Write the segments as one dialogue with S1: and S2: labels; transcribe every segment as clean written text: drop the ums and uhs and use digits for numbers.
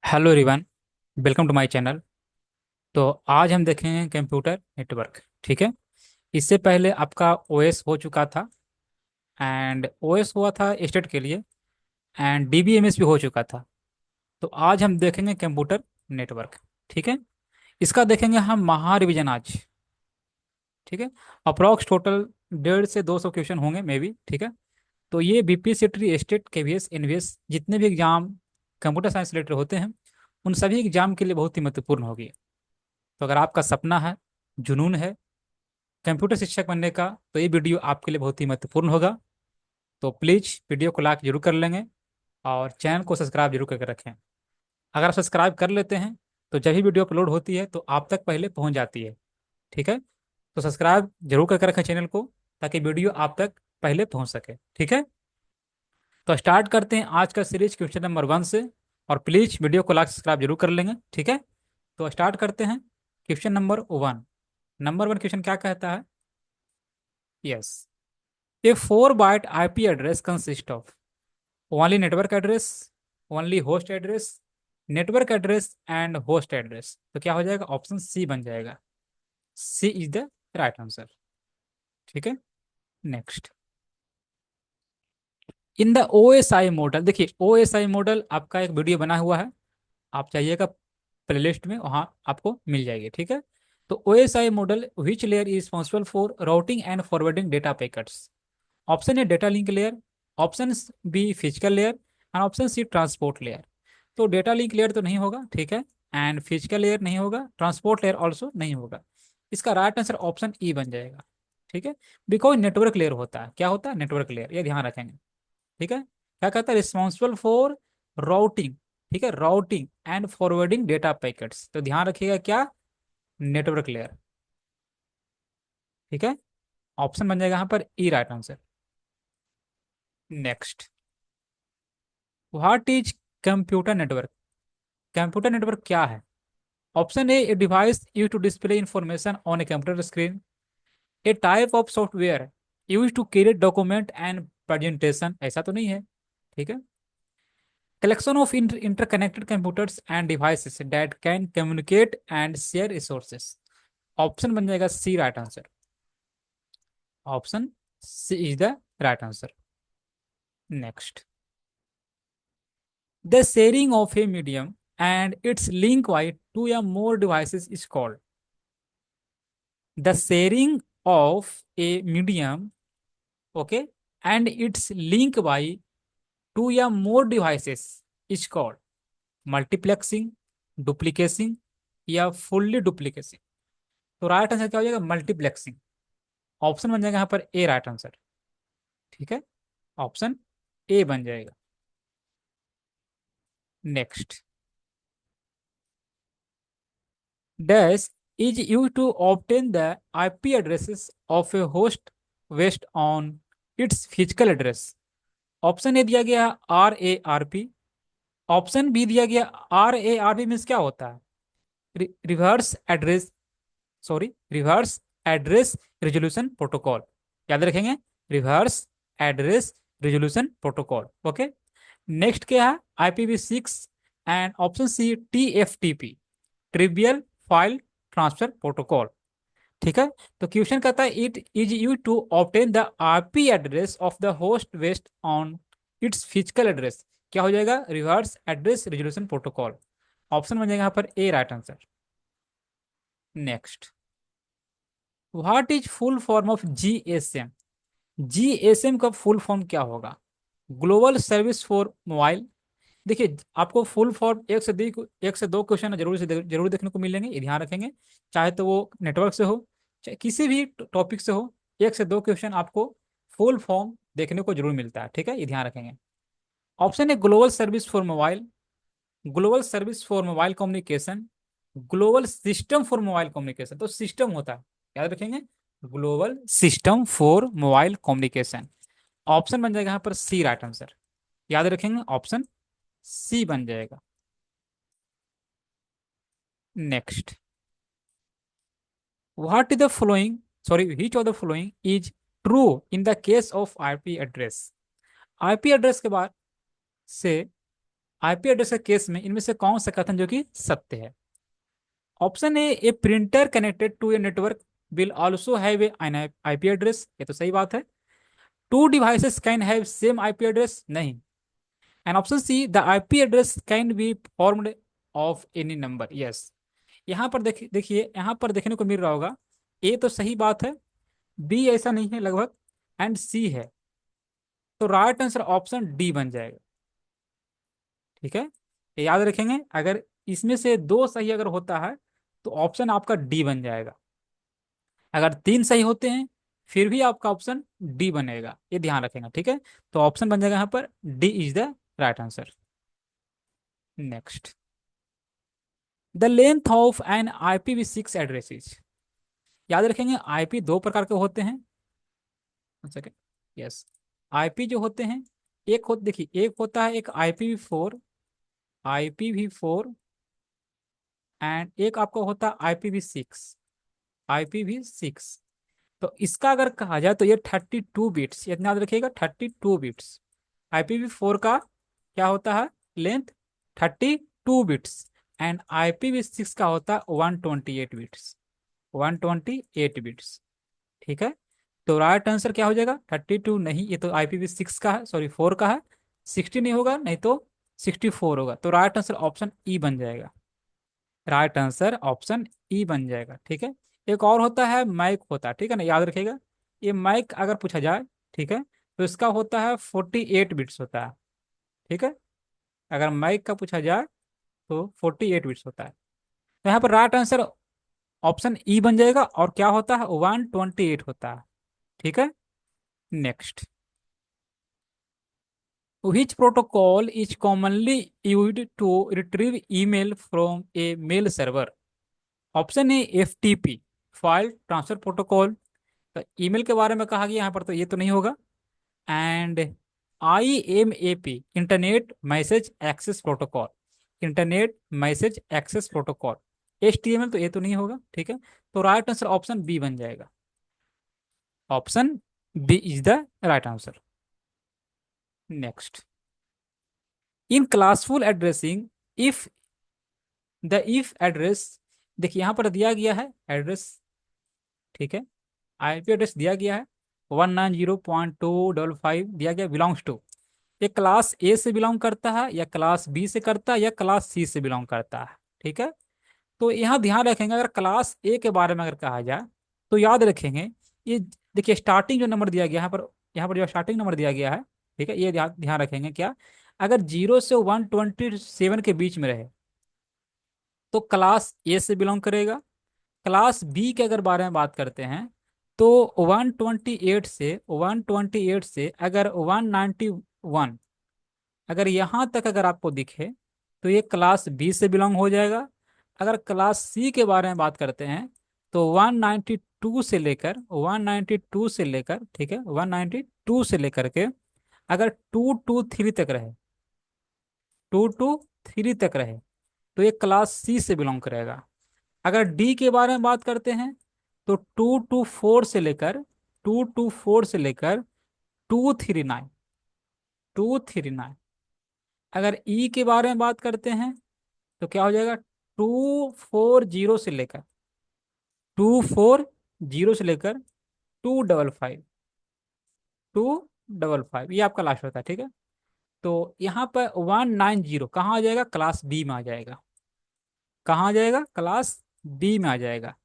S1: Hello everyone, welcome to my channel. तो आज हम देखेंगे कंप्यूटर नेटवर्क। ठीक है। इससे पहले आपका ओएस हो चुका था, एंड ओएस हुआ था स्टेट के लिए, एंड डीबीएमएस भी हो चुका था। तो आज हम देखेंगे कंप्यूटर नेटवर्क। ठीक है। इसका देखेंगे हम महा रिवीजन आज। ठीक है। अप्रॉक्स टोटल 150 से 200 क्वेश्चन होंगे मे बी। ठीक है। तो ये बीपीएससी स्टेट केवीएस एनवीएस जितने भी एग्जाम कंप्यूटर साइंस रिलेटेड होते हैं, उन सभी एग्जाम के लिए बहुत ही महत्वपूर्ण होगी। तो अगर आपका सपना है, जुनून है कंप्यूटर शिक्षक बनने का, तो ये वीडियो आपके लिए बहुत ही महत्वपूर्ण होगा। तो प्लीज़ वीडियो को लाइक जरूर कर लेंगे और चैनल को सब्सक्राइब जरूर करके रखें। अगर आप सब्सक्राइब कर लेते हैं तो जब भी वीडियो अपलोड होती है तो आप तक पहले पहुंच जाती है। ठीक है। तो सब्सक्राइब जरूर करके रखें चैनल को, ताकि वीडियो आप तक पहले पहुंच सके। ठीक है। तो स्टार्ट करते हैं आज का सीरीज क्वेश्चन नंबर 1 से। और प्लीज़ वीडियो को लाइक सब्सक्राइब जरूर कर लेंगे। ठीक है। तो स्टार्ट करते हैं क्वेश्चन नंबर 1। नंबर 1 क्वेश्चन क्या कहता है? Yes, a 4 byte IP address consists of only network address, only host address, network address and host address। तो क्या हो जाएगा? ऑप्शन सी बन जाएगा। C is the right answer. ठीक है। Next, in the OSI model, देखिए ओएसआई मॉडल आपका एक वीडियो बना हुआ है, आप चाहिएगा प्लेलिस्ट में, वहां आपको मिल जाएगी। ठीक है। तो OSI model which layer is responsible for routing and forwarding data packets? Option A data link layer, option B physical layer, and option C transport layer. तो डेटा लिंक लेयर तो नहीं होगा, ठीक है, एंड फिजिकल लेयर नहीं होगा, transport layer also नहीं होगा। इसका राइट आंसर ऑप्शन ई बन जाएगा। ठीक है। बिकॉज नेटवर्क लेयर होता है, क्या होता है? नेटवर्क लेयर, ये ध्यान रखेंगे। ठीक है। क्या कहता है? Responsible for routing. ठीक है, routing and forwarding data packets, तो ध्यान रखिएगा क्या? Network layer. ठीक है। ऑप्शन बन जाएगा यहाँ पर E right answer. Next, what is computer network? Computer network क्या है? Option A device use to display information on a computer screen, A type of software use to create document and presentation, ऐसा तो नहीं है। ठीक है। Collection of interconnected computers and devices that can communicate and share resources. Option बन जाएगा C right answer. Option C is the right answer. Next, the sharing of a medium and its link by two or more devices is called the sharing of a medium, okay, and its link by two or more devices is called multiplexing, duplicating या fully डुप्लीकेसिंग। तो right answer क्या हो जाएगा? Multiplexing. Option बन जाएगा यहाँ पर A right answer. ठीक है। ऑप्शन ए बन जाएगा। Next, dash is used to obtain the IP addresses of a host based on its physical address। Option A दिया गया RARP, ऑप्शन बी दिया गया RARP मीन्स क्या होता है? Reverse address, sorry, reverse address resolution protocol. याद रखेंगे, reverse address resolution protocol. Okay. Next क्या है? IPv6, and option C TFTP, trivial file transfer protocol. ठीक है। तो क्वेश्चन कहता है it is use to obtain the IP address of the host based on its physical address. क्या हो जाएगा? Reverse address resolution protocol. Option बन जाएगा यहाँ पर A right answer. Next, what is full form of GSM? GSM का full form क्या होगा? Global service for mobile. देखिए आपको फुल फॉर्म एक से दो क्वेश्चन जरूर देखने को मिलेंगे, ये ध्यान रखेंगे। चाहे तो वो नेटवर्क से हो, चाहे किसी भी टॉपिक से हो, एक से दो क्वेश्चन आपको फुल फॉर्म देखने को जरूर मिलता है। ठीक है, ये ध्यान रखेंगे। ऑप्शन है global service for mobile, global service for mobile communication, global system for mobile communication. तो सिस्टम होता है, याद रखेंगे, global system for mobile communication. Option बन जाएगा यहाँ पर सी राइट आंसर। याद रखेंगे, ऑप्शन सी बन जाएगा। Next, what is the following, sorry, which of the following is true in the case of IP address? IP address के बाद से आईपी एड्रेस के केस में इनमें से कौन सा कथन जो कि सत्य है? Option A printer connected to a network will also have an IP address, ये तो सही बात है। Two devices can have same IP address, नहीं। And option C the IP address can be formed of any number, yes. यहाँ पर देखिए यहाँ पर देखने को मिल रहा होगा, ए तो सही बात है, बी ऐसा नहीं है लगभग, एंड सी है। तो राइट आंसर ऑप्शन डी बन जाएगा। ठीक है, ये याद रखेंगे, अगर इसमें से दो सही अगर होता है तो ऑप्शन आपका डी बन जाएगा। अगर तीन सही होते हैं फिर भी आपका ऑप्शन डी बनेगा, ये ध्यान रखेंगे। ठीक है, तो ऑप्शन बन जाएगा यहाँ पर D is the right answer. Next, the length of an IPv6 addresses. याद रखेंगे आईपी दो प्रकार के होते हैं। Second, yes. आईपी जो होते हैं, एक हो देखिए, एक होता है एक IPv4, IPv4, एंड एक आपका होता है IPv6। तो इसका अगर कहा जाए तो ये 32 बिट्स, इतना याद रखिएगा, 32 बिट्स। IPv4 का क्या होता है लेंथ, 32 बिट्स, एंड IPv6 का होता है 128 बिट्स, 128 बिट्स। ठीक है, तो राइट आंसर क्या हो जाएगा, 32 नहीं, ये तो IPv6 का है, सॉरी 4 का है। 60 नहीं होगा, नहीं तो 64 होगा, तो राइट आंसर ऑप्शन ई बन जाएगा। राइट आंसर ऑप्शन ई बन जाएगा। ठीक है, एक और होता है माइक होता है, ठीक है ना, याद रखिएगा। ये माइक अगर पूछा जाए, ठीक है, तो इसका होता है 48 बिट्स होता है। ठीक है, अगर माइक का पूछा जाए तो 48 बिट्स होता है। तो यहाँ पर राइट आंसर ऑप्शन ई बन जाएगा, और क्या होता है 128 होता है। ठीक है, next, which protocol is commonly used to retrieve email from a mail server? Option A FTP, file transfer protocol. तो ईमेल के बारे में कहा गया यहाँ पर, तो ये तो नहीं होगा। And IMAP, internet message access protocol, internet message access protocol. HTML तो ये तो नहीं होगा। ठीक है, तो राइट आंसर ऑप्शन बी बन जाएगा। Option B is the right answer. Next, in classful addressing, if the if address, देखिए यहाँ पर दिया गया है एड्रेस, ठीक है, आईपी एड्रेस दिया गया है 190.255 दिया गया, बिलोंग्स टू, ये क्लास ए से बिलोंग करता है या क्लास बी से करता है या क्लास सी से बिलोंग करता है। ठीक है, तो यहाँ ध्यान रखेंगे, अगर क्लास ए के बारे में अगर कहा जाए तो याद रखेंगे, ये देखिए स्टार्टिंग जो नंबर दिया गया है यहाँ पर जो स्टार्टिंग नंबर दिया गया है, ठीक है, ये ध्यान ध्यान रखेंगे क्या, अगर 0 से 127 के बीच में रहे तो क्लास ए से बिलोंग करेगा। क्लास बी के अगर बारे में बात करते हैं तो 128 से अगर 191, अगर यहाँ तक अगर आपको दिखे तो ये क्लास बी से बिलोंग हो जाएगा। अगर क्लास सी के बारे में बात करते हैं तो 192 से लेकर ठीक है, 192 से लेकर के अगर 223 तक रहे, 223 तक रहे तो ये क्लास सी से बिलोंग करेगा। अगर डी के बारे में बात करते हैं तो 224 से लेकर 239, अगर ई के बारे में बात करते हैं तो क्या हो जाएगा, 240 से लेकर 255, ये आपका लास्ट होता है। ठीक है, तो यहाँ पर 190 कहाँ आ जाएगा, क्लास बी में आ जाएगा। कहाँ आ जाएगा, क्लास बी में आ जाएगा।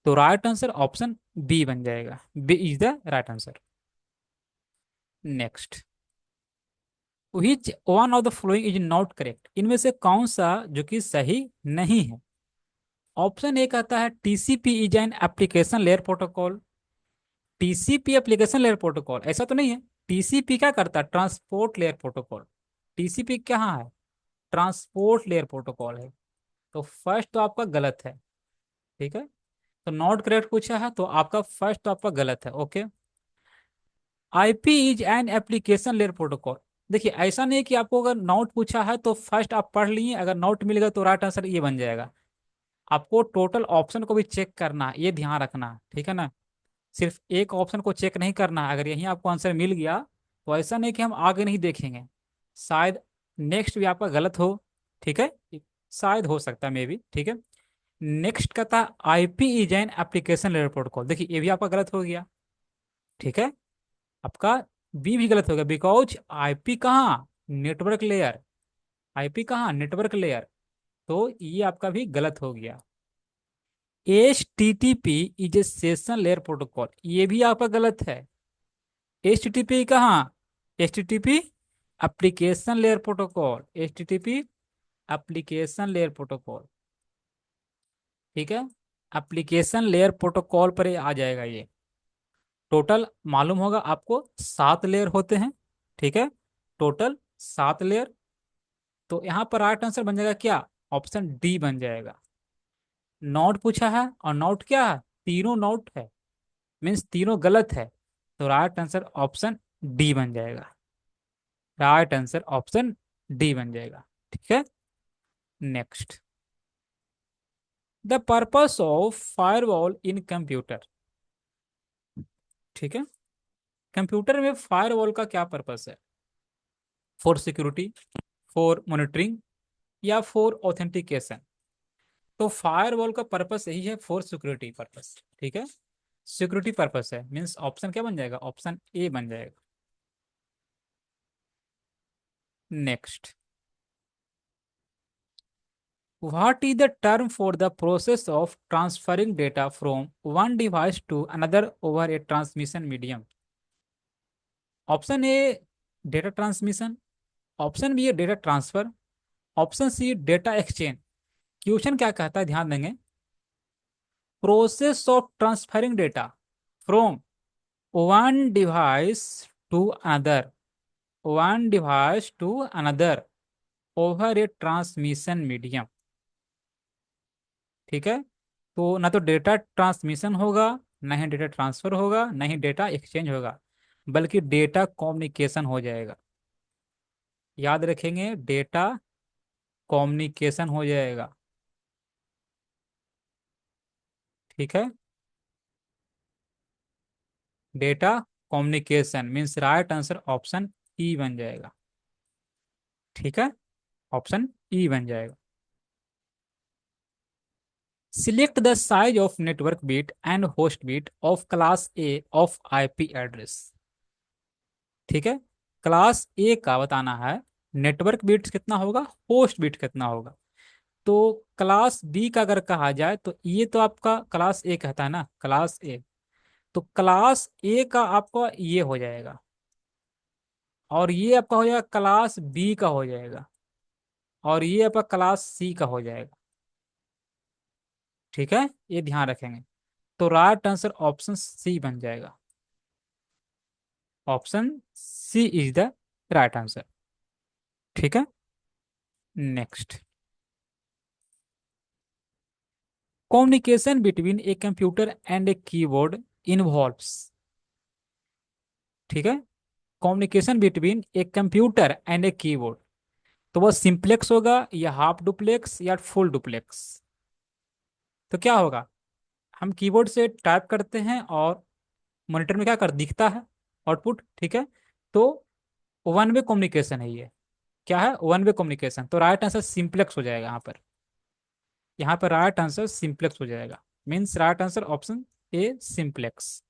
S1: तो राइट आंसर ऑप्शन बी बन जाएगा, B is the right answer. Next, which one of the following is not correct, इनमें से कौन सा जो कि सही नहीं है? ऑप्शन ए कहता है TCP is an application layer protocol. TCP application layer protocol, ऐसा तो नहीं है। TCP क्या करता है, ट्रांसपोर्ट लेयर प्रोटोकॉल। TCP कहाँ है, ट्रांसपोर्ट लेयर प्रोटोकॉल है। तो फर्स्ट तो आपका गलत है। ठीक है, तो नॉट करेक्ट पूछा है तो आपका फर्स्ट तो आपका गलत है। Okay, IP is an application layer protocol. देखिए ऐसा नहीं कि आपको अगर नोट पूछा है तो फर्स्ट आप पढ़ लिए, अगर नोट मिल गया तो राइट आंसर ये बन जाएगा। आपको टोटल ऑप्शन को भी चेक करना है, ये ध्यान रखना है। ठीक है ना, सिर्फ एक ऑप्शन को चेक नहीं करना है। अगर यहीं आपको आंसर मिल गया तो ऐसा नहीं कि हम आगे नहीं देखेंगे, शायद नेक्स्ट भी आपका गलत हो, ठीक है, शायद हो सकता है मे बी, ठीक है। नेक्स्ट का था IP is an application layer protocol, देखिए ये भी आपका गलत हो गया, ठीक है। आपका बी भी गलत हो गया, बिकॉज आईपी कहाँ, नेटवर्क लेयर, आईपी कहाँ, नेटवर्क लेयर, तो ये आपका भी गलत हो गया। H T T P is A session layer protocol, ये भी आपका गलत है। एच टी टी पी कहाँ, H T T P application layer protocol, H T T P application layer protocol, ठीक है। एप्लीकेशन लेयर प्रोटोकॉल पर ये आ जाएगा ये। टोटल मालूम होगा आपको 7 लेयर होते हैं, ठीक है, टोटल 7 लेयर। तो यहाँ पर राइट आंसर बन जाएगा क्या, ऑप्शन डी बन जाएगा। नॉट पूछा है और नॉट क्या है, तीनों नॉट है, मीन्स तीनों गलत है, तो राइट आंसर ऑप्शन डी बन जाएगा, राइट आंसर ऑप्शन डी बन जाएगा, ठीक है। Next, the purpose of firewall in computer, ठीक है। कंप्यूटर में फायरवॉल का क्या पर्पस है, फॉर सिक्योरिटी, फॉर मॉनिटरिंग, या फॉर ऑथेंटिकेशन। तो फायरवॉल का पर्पस यही है, फॉर सिक्योरिटी पर्पस, ठीक है, सिक्योरिटी पर्पस है, मीन्स ऑप्शन क्या बन जाएगा, ऑप्शन ए बन जाएगा। Next, what is the term for the process of transferring data from one device to another over a transmission medium. Option A data transmission, option B है data transfer, option C data exchange. Question क्या कहता है, ध्यान देंगे, process of transferring data from one device to another, one device to another over a transmission medium, ठीक है। तो ना तो डेटा ट्रांसमिशन होगा, ना ही डेटा ट्रांसफर होगा, ना ही डेटा एक्सचेंज होगा, बल्कि डेटा कम्युनिकेशन हो जाएगा। याद रखेंगे, डेटा कम्युनिकेशन हो जाएगा, ठीक है। Data communication means right answer option E बन जाएगा, ठीक है, ऑप्शन ई बन जाएगा। Select the size of network bit and host bit of class A of IP address, ठीक है। क्लास ए का बताना है नेटवर्क बिट कितना होगा, होस्ट बिट कितना होगा। तो क्लास बी का अगर कहा जाए तो ये तो आपका क्लास ए कहता है ना, क्लास ए, तो क्लास ए का आपका ये हो जाएगा, और ये आपका हो जाएगा क्लास बी का हो जाएगा, और ये आपका क्लास सी का हो जाएगा, ठीक है, ये ध्यान रखेंगे। तो राइट आंसर ऑप्शन सी बन जाएगा, option C is the right answer, ठीक है। Next, communication between a computer and a keyboard involves, ठीक है। Communication between a computer and a keyboard, तो वो सिंप्लेक्स होगा या हाफ डुप्लेक्स या फुल डुप्लेक्स। तो क्या होगा, हम कीबोर्ड से टाइप करते हैं और मॉनिटर में क्या कर दिखता है, आउटपुट, ठीक है। तो वन वे कम्युनिकेशन है ये, क्या है, वन वे कम्युनिकेशन, तो राइट आंसर सिंप्लेक्स हो जाएगा यहाँ पर, यहाँ पर राइट आंसर सिंप्लेक्स हो जाएगा, means right answer option A simplex.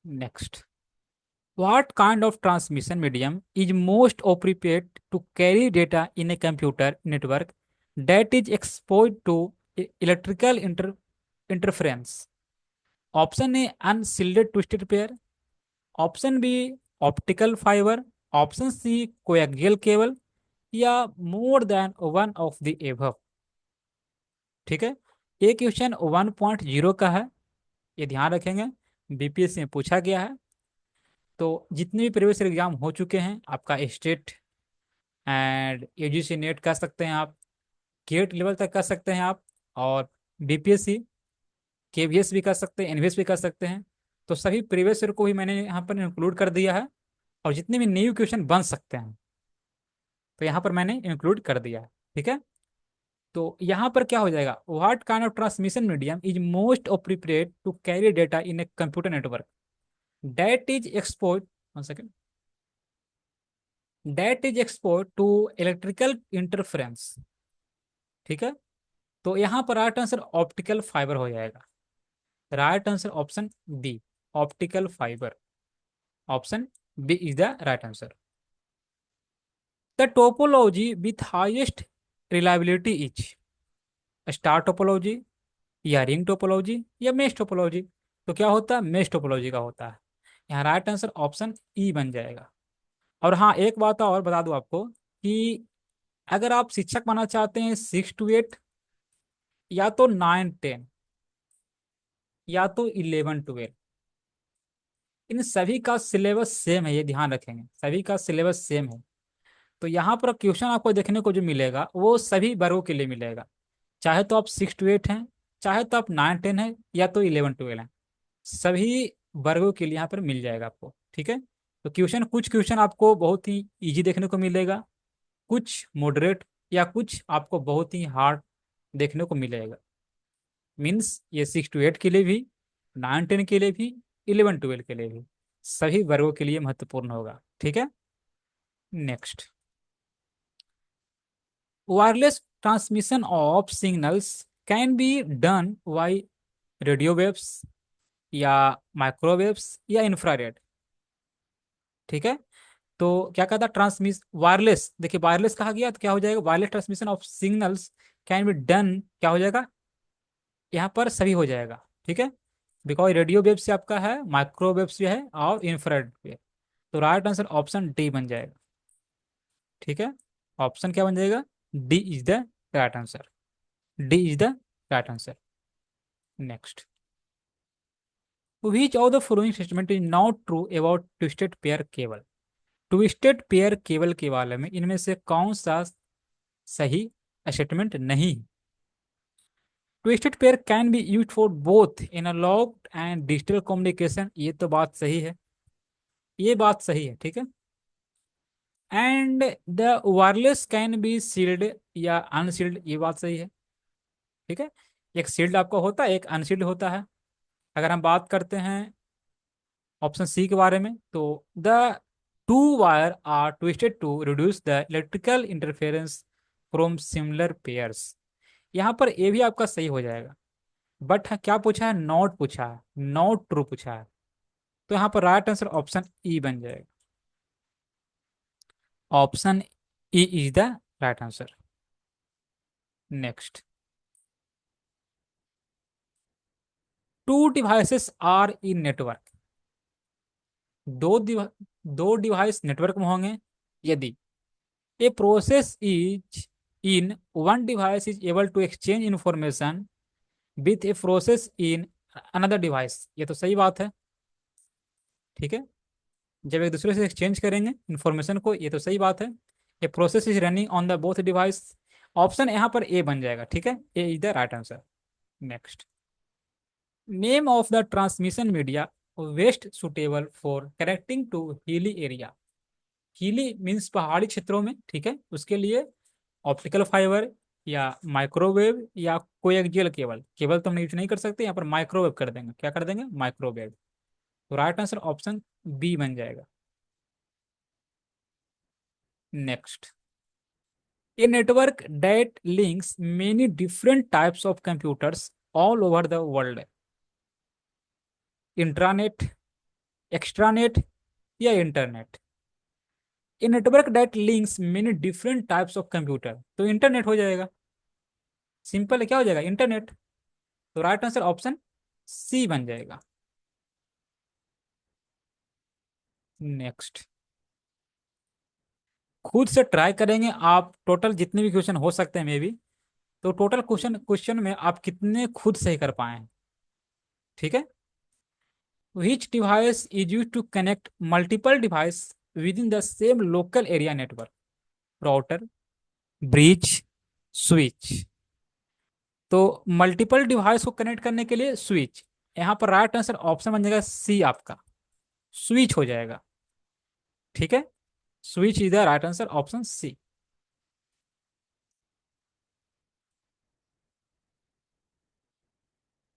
S1: Next, what kind of transmission medium is most appropriate to carry data in a computer network that is exposed to electrical interference? Option A unshielded twisted pair, option B optical fiber, option C coaxial cable, या more than one of the above, ठीक है। ये question 1.0 का है, ये ध्यान रखेंगे, BPSC में पूछा गया है। तो जितने भी प्रीवियस एग्जाम हो चुके हैं, आपका स्टेट एंड यूजीसी नेट कर सकते हैं आप, गेट लेवल तक कर सकते हैं आप, और बीपीएससी केवीएस भी कर सकते हैं, एनवीएस भी कर सकते हैं। तो सभी प्रीवियस ईयर को ही मैंने यहाँ पर इंक्लूड कर दिया है, और जितने भी न्यू क्वेश्चन बन सकते हैं तो यहाँ पर मैंने इंक्लूड कर दिया है, ठीक है। तो यहाँ पर क्या हो जाएगा, what kind of transmission medium is most appropriate to carry data in a computer network that is expose, one second, that is expose to electrical interference. ठीक है, तो यहाँ पर राइट आंसर ऑप्टिकल फाइबर हो जाएगा। Right answer option B, optical fibre. Option B is the right answer. The topology with highest reliability is star topology, या ring topology, या mesh topology. तो क्या होता है, मेश टोपोलॉजी का होता है। यहाँ राइट आंसर ऑप्शन ई बन जाएगा। और हाँ, एक बात और बता दूं आपको कि अगर आप शिक्षक बनना चाहते हैं 6 to 8, या तो 9 10, या तो 11 12, इन सभी का सिलेबस सेम है, ये ध्यान रखेंगे, सभी का सिलेबस सेम है। तो यहाँ पर क्वेश्चन आपको देखने को जो मिलेगा वो सभी वर्गों के लिए मिलेगा, चाहे तो आप 6 to 8 हैं, चाहे तो आप 9 10 हैं, या तो 11 12 हैं, सभी वर्गों के लिए यहाँ पर मिल जाएगा आपको। ठीक है, तो क्वेश्चन, कुछ क्वेश्चन आपको बहुत ही इजी देखने को मिलेगा, कुछ मॉडरेट, या कुछ आपको बहुत ही हार्ड देखने को मिलेगा। मीन्स ये 6 to 8 के लिए भी, 9 10 के लिए भी, 11 12 के लिए भी, सभी वर्गों के लिए महत्वपूर्ण होगा। ठीक है, next. Wireless transmission of signals can be done by radio waves, या माइक्रोवेव्स, या इंफ्रारेड। ठीक है, तो क्या कहता है, ट्रांसमिश वायरलेस, देखिए वायरलेस कहा गया तो क्या हो जाएगा, wireless transmission of signals can be done, क्या हो जाएगा, यहाँ पर सभी हो जाएगा। ठीक है, बिकॉज रेडियो वेव से आपका है, माइक्रोवेव से है, और इंफ्रारेड पे। तो राइट आंसर ऑप्शन डी बन जाएगा। ठीक है, ऑप्शन क्या बन जाएगा, D is the right answer. D is the right answer. Next. Which of the following statement is not true about twisted pair cable. Twisted pair cable के बारे में इनमें से कौन सा सही स्टेटमेंट नहीं है। Twisted pair can be use for both analogue and digital communication, ये तो बात सही है, ये बात सही है। ठीक है, and the wireless can be shielded या अनसील्ड, ये बात सही है। ठीक है, एक सील्ड आपका होता है, एक अनसील्ड होता है। अगर हम बात करते हैं ऑप्शन सी के बारे में, तो the two wire are twisted to reduce the electrical interference from similar pairs. यहाँ पर ए भी आपका सही हो जाएगा, बट क्या पूछा है, नॉट पूछा है, नॉट ट्रू पूछा है। तो यहाँ पर राइट आंसर ऑप्शन ई बन जाएगा। Option E is the right answer. Next. Two devices are in network. दो डिवा, दो डिवाइस नेटवर्क में होंगे यदि a process is in one device is able to exchange information with a process in another device, ये तो सही बात है। ठीक है, जब एक दूसरे से एक्सचेंज करेंगे इंफॉर्मेशन को, ये तो सही बात है। A process is running on the both device. Option यहाँ पर ए बन जाएगा। ठीक है, A is the right answer. Next. Name of the transmission media best suitable for connecting to hilly area. Hilly means पहाड़ी क्षेत्रों में, ठीक है, उसके लिए ऑप्टिकल फाइबर, या माइक्रोवेव, या कोएक्सियल केबल। केबल तो हम यूज नहीं कर सकते, यहाँ पर माइक्रोवेव कर देंगे, क्या कर देंगे, माइक्रोवेव। तो राइट आंसर ऑप्शन बी बन जाएगा। Next. A network that links many different types of computers all over the world. Intranet, extranet, या internet. A network that links many different types of computer, तो internet हो जाएगा। Simple है, क्या हो जाएगा, इंटरनेट। तो राइट आंसर ऑप्शन सी बन जाएगा। नेक्स्ट। खुद से ट्राई करेंगे आप, टोटल जितने भी क्वेश्चन हो सकते हैं मे बी, तो टोटल क्वेश्चन क्वेश्चन में आप कितने खुद सही कर पाए हैं। ठीक है, which device is used to connect multiple devices within the same local area network. Router, bridge, switch. तो मल्टीपल डिवाइस को कनेक्ट करने के लिए स्विच। यहाँ पर राइट आंसर ऑप्शन बन जाएगा सी आपका, स्विच हो जाएगा। ठीक है, switch is the right answer, option C.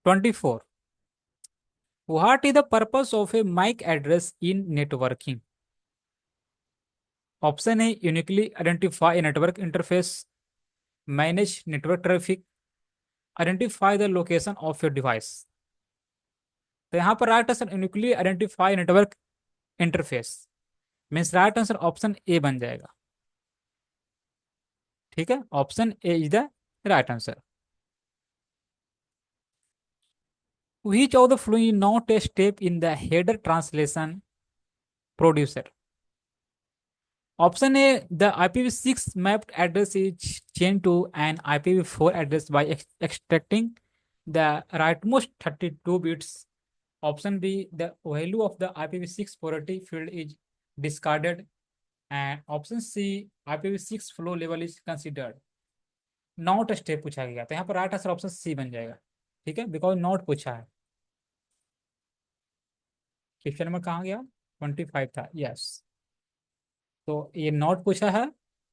S1: 24। What is the purpose of a MAC address in networking. Option A uniquely identify network interface, manage network traffic, identify the location of your device. तो यहाँ पर right answer uniquely identify network interface means right answer option A बन जाएगा। ठीक है, option A is the right answer. Which of the following not a step in the header translation producer? Option A, the IPv6 mapped address is changed to an IPv4 address by extracting the rightmost 32 bits. Option B, the value of the IPv6 priority field is discarded. And option C, IPv6 flow level is considered. Not step पूछा गया तो यहाँ पर right answer option C बन जाएगा। ठीक है, because not पूछा है। क्वेश्चन नंबर कहाँ गया, 25 था, यस। तो ये नॉट पूछा है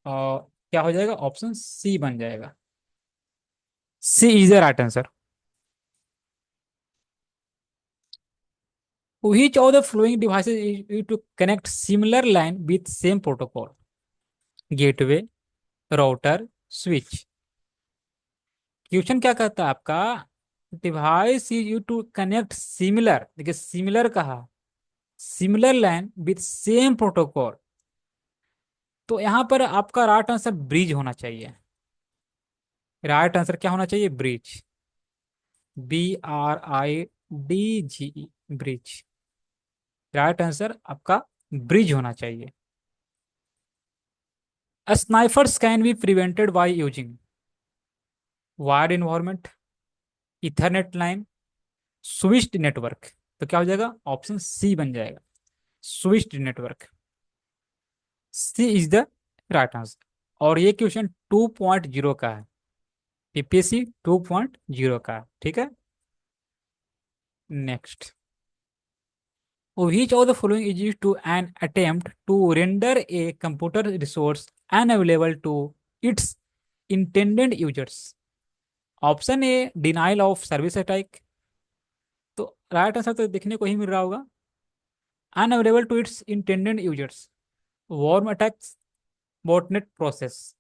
S1: और क्या हो जाएगा, ऑप्शन सी बन जाएगा। C is the right answer. Which of the following devices is used to connect similar line with same protocol? Gateway, router, switch. Question क्या कहता है आपका, device is use to connect similar, देखिए similar कहा, similar line with same protocol. तो यहां पर आपका राइट आंसर ब्रिज होना चाहिए। राइट आंसर क्या होना चाहिए, bridge, BRIDGE, bridge. Right answer आपका ब्रिज होना चाहिए। Sniffers can be prevented by using wired environment, ethernet line, switched network. तो क्या हो जाएगा, ऑप्शन सी बन जाएगा, switched network. C is the right answer. और ये क्वेश्चन 2.0 का है, पीपीएससी 2.0 का है। ठीक है, next. Which of the following is used to an attempt to render a computer resource unavailable to its intended users? Option A, denial of service attack. तो right answer तो देखने को ही मिल रहा होगा, unavailable to its intended users, worm attacks, botnet process.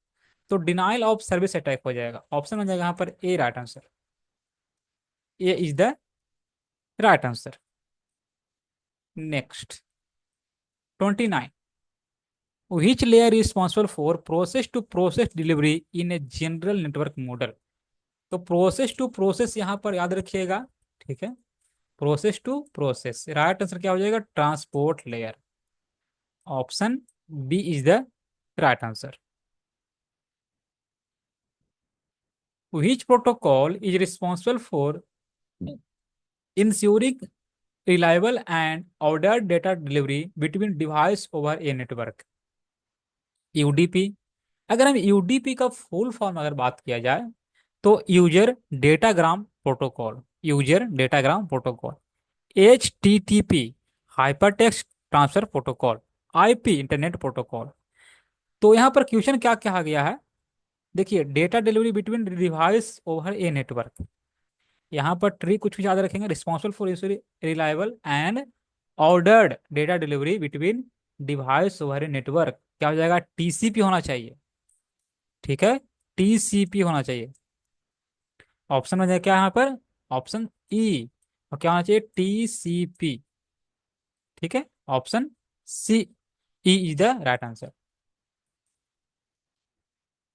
S1: तो denial of service attack हो जाएगा, ऑप्शन हो जाएगा यहाँ पर A right answer. A is the right answer. Next, 29। Which layer is responsible for process to process delivery in a general network model? तो process to process यहाँ पर याद रखिएगा। ठीक है, process to process, right answer क्या हो जाएगा, transport layer. Option B is the right answer. Which protocol is responsible for ensuring reliable and ordered data delivery between device over a network? UDP. अगर हम यूडीपी का full form अगर बात किया जाए तो user datagram protocol, user datagram protocol. HTTP, hypertext transfer protocol. IP, internet protocol. तो यहाँ पर क्वेश्चन क्या कहा गया है, देखिए data delivery between device over a network. यहाँ पर ट्री कुछ भी याद रखेंगे, responsible for reliable and ordered data delivery between device over a network. क्या हो जाएगा, TCP होना चाहिए। ठीक है, TCP होना चाहिए। ऑप्शन में क्या है यहाँ पर, ऑप्शन ई, और क्या होना चाहिए, TCP। ठीक है, option C, E is the right answer.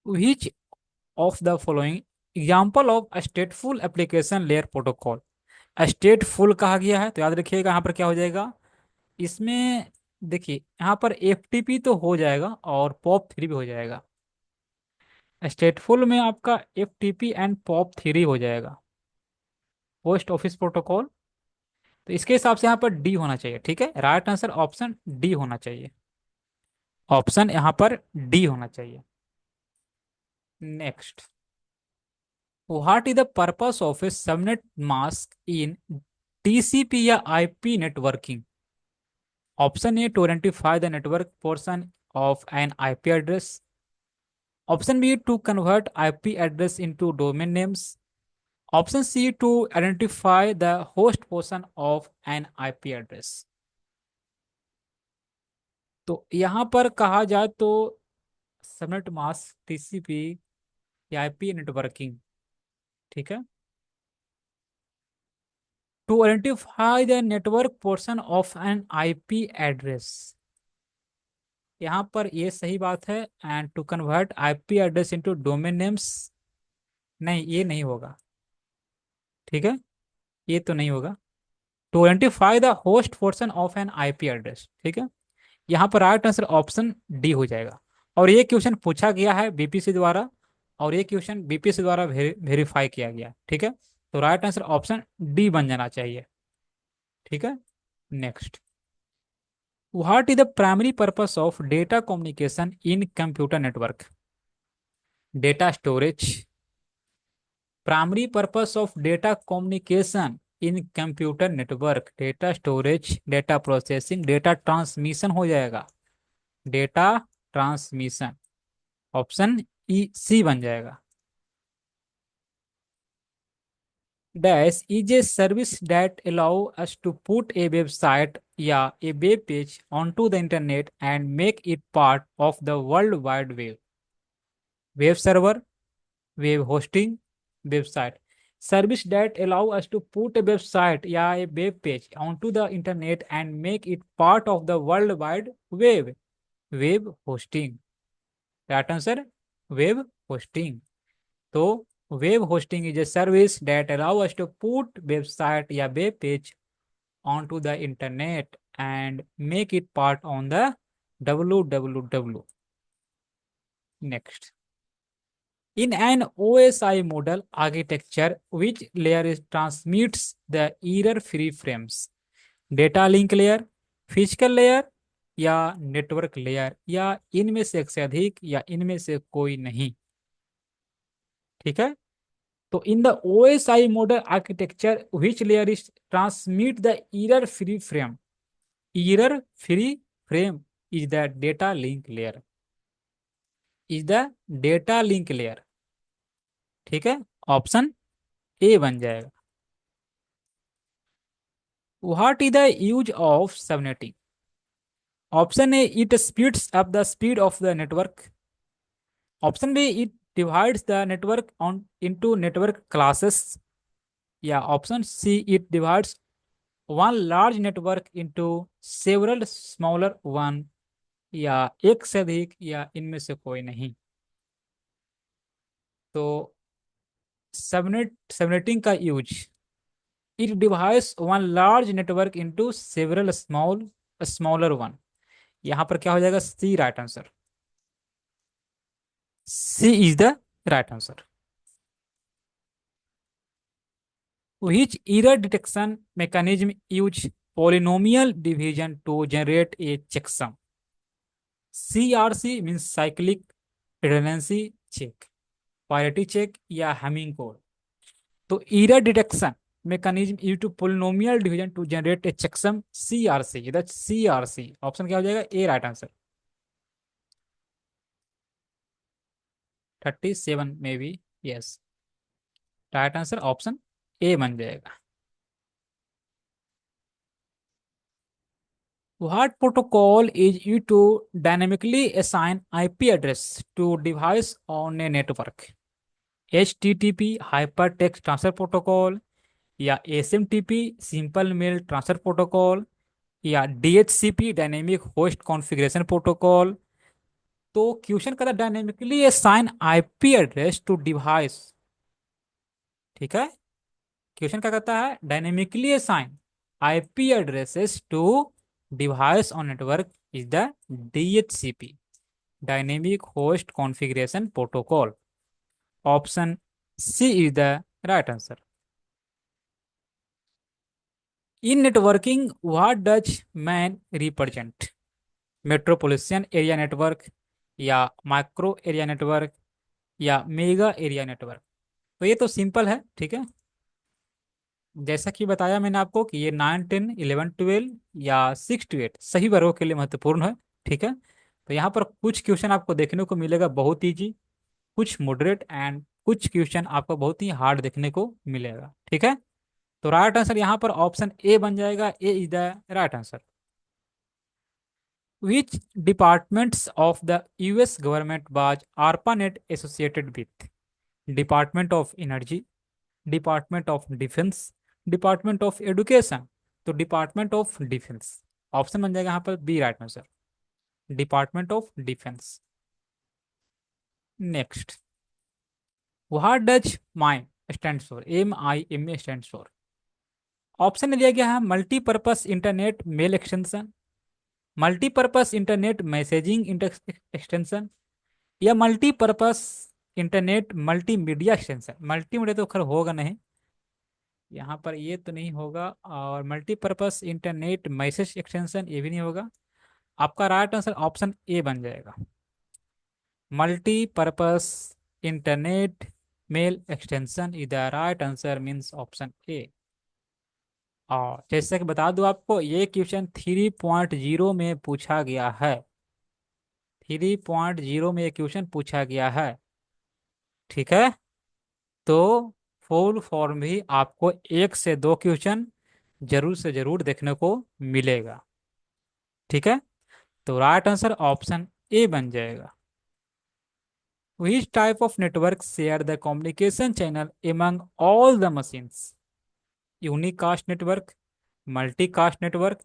S1: Which of the following example of stateful application layer protocol. Stateful कहा गया है तो याद रखिएगा यहाँ पर क्या हो जाएगा, इसमें देखिए यहाँ पर FTP तो हो जाएगा और POP3 भी हो जाएगा। स्टेटफुल में आपका FTP एंड POP3 हो जाएगा, पोस्ट ऑफिस प्रोटोकॉल। तो इसके हिसाब से यहाँ पर डी होना चाहिए। ठीक है, राइट आंसर ऑप्शन डी होना चाहिए, ऑप्शन यहाँ पर डी होना चाहिए। Next, what is the purpose of a subnet mask in TCP या IP networking? Option A, to identify the network portion of an IP address. Option B, to convert IP address into domain names. Option C, to identify the host portion of an IP address. तो यहाँ पर कहा जाए तो subnet mask, TCP या IP networking, ठीक है। To identify the network portion of an IP address, यहाँ पर ये सही बात है। And to convert IP address into domain names, नहीं ये नहीं होगा, ठीक है, ये तो नहीं होगा। To identify the host portion of an IP address, ठीक है। यहाँ पर राइट आंसर ऑप्शन डी हो जाएगा। और ये क्वेश्चन पूछा गया है बीपीसी द्वारा, और ये क्वेश्चन बीपीसी द्वारा वेरीफाई किया गया, ठीक है। तो राइट आंसर ऑप्शन डी बन जाना चाहिए, ठीक है। Next, what is the primary purpose of data communication in computer network? Data storage, primary purpose of data communication in computer network, data storage, data processing, data transmission हो जाएगा, data transmission, option E C बन जाएगा। Dash is a service that allow us to put a website या a web page onto the internet and make it part of the world wide web. Web server, web hosting, website. Service that allow us to put a website या a web page onto the internet and make it part of the world wide web. Web hosting, right answer web hosting. तो web hosting is a service that allow us to put website या web page onto the internet and make it part on the www. Next, in an OSI model architecture, which layer is transmits the error-free frames? Data link layer, physical layer या network layer, या इनमें से अधिक या इनमें से कोई नहीं, ठीक है। तो in the OSI model architecture, which layer is transmit the error free frame? Error free frame is the data link layer, is the data link layer, ठीक है। ऑप्शन ए बन जाएगा। What is the use of subnetting? Option A it speeds up the speed of the network, option B it divides the network on into network classes, या option see it divides one large network into several smaller one, या एक से अधिक या इनमें से कोई नहीं। तो सबनेटिंग का use, it divides one large network into several smaller one, यहाँ पर क्या हो जाएगा? C right answer, C is the right answer. Which error detection mechanism use polynomial division to generate a checksum? CRC means cyclic redundancy check, parity check या Hamming code। तो error detection mechanism used to polynomial division to generate a checksum, CRC, that's CRC। Option क्या हो जाएगा? A right answer. 37 में भी yes, right answer option A बन जाएगा। What protocol is used to dynamically assign IP address to device on a network? HTTP Hypertext Transfer Protocol या SMTP Simple Mail Transfer Protocol या DHCP Dynamic Host Configuration Protocol? तो question का था dynamically assign IP address to device, ठीक है। Question क्या कहता है? Dynamically assign IP addresses to device on network is the DHCP, dynamic host configuration protocol. Option C is the right answer. In networking what does MAN represent? Metropolitan area network या micro area network या mega area network? तो ये तो simple है, ठीक है। जैसा कि बताया मैंने आपको कि ये 9, 10, 11, 12 या 6 to 8 सही वर्गों के लिए महत्वपूर्ण है, ठीक है। तो यहाँ पर कुछ क्वेश्चन आपको देखने को मिलेगा बहुत इजी, कुछ मॉडरेट एंड कुछ क्वेश्चन आपको बहुत ही हार्ड देखने को मिलेगा, ठीक है। तो राइट आंसर यहाँ पर ऑप्शन ए बन जाएगा, A is the right answer. Which departments of the US government was ARPANET associated with? Department of Energy, department of defence, department of education. तो डिपार्टमेंट ऑफ डिफेंस ऑप्शन बन जाएगा यहाँ पर B right answer, department of defence. Next, what does my stand for, MIMA stand for. Option में दिया गया है multipurpose internet mail extension, multipurpose internet messaging extension, या multipurpose internet multimedia extension. Multimedia तो खैर होगा नहीं, यहाँ पर ये तो नहीं होगा, और मल्टीपर्पस इंटरनेट मैसेज एक्सटेंशन ये भी नहीं होगा। आपका राइट आंसर ऑप्शन ए बन जाएगा, multipurpose internet mail extension is the right answer, means option A. और जैसे कि बता दूं आपको, ये क्वेश्चन 3.0 में पूछा गया है, 3.0 में ये क्वेश्चन पूछा गया है। ठीक है, तो फुल फॉर्म भी आपको 1 से 2 क्वेश्चन जरूर से जरूर देखने को मिलेगा। ठीक है, तो राइट आंसर ऑप्शन ए बन जाएगा। Which type of network share the communication channel among all the machines? Unicast network, multicast network,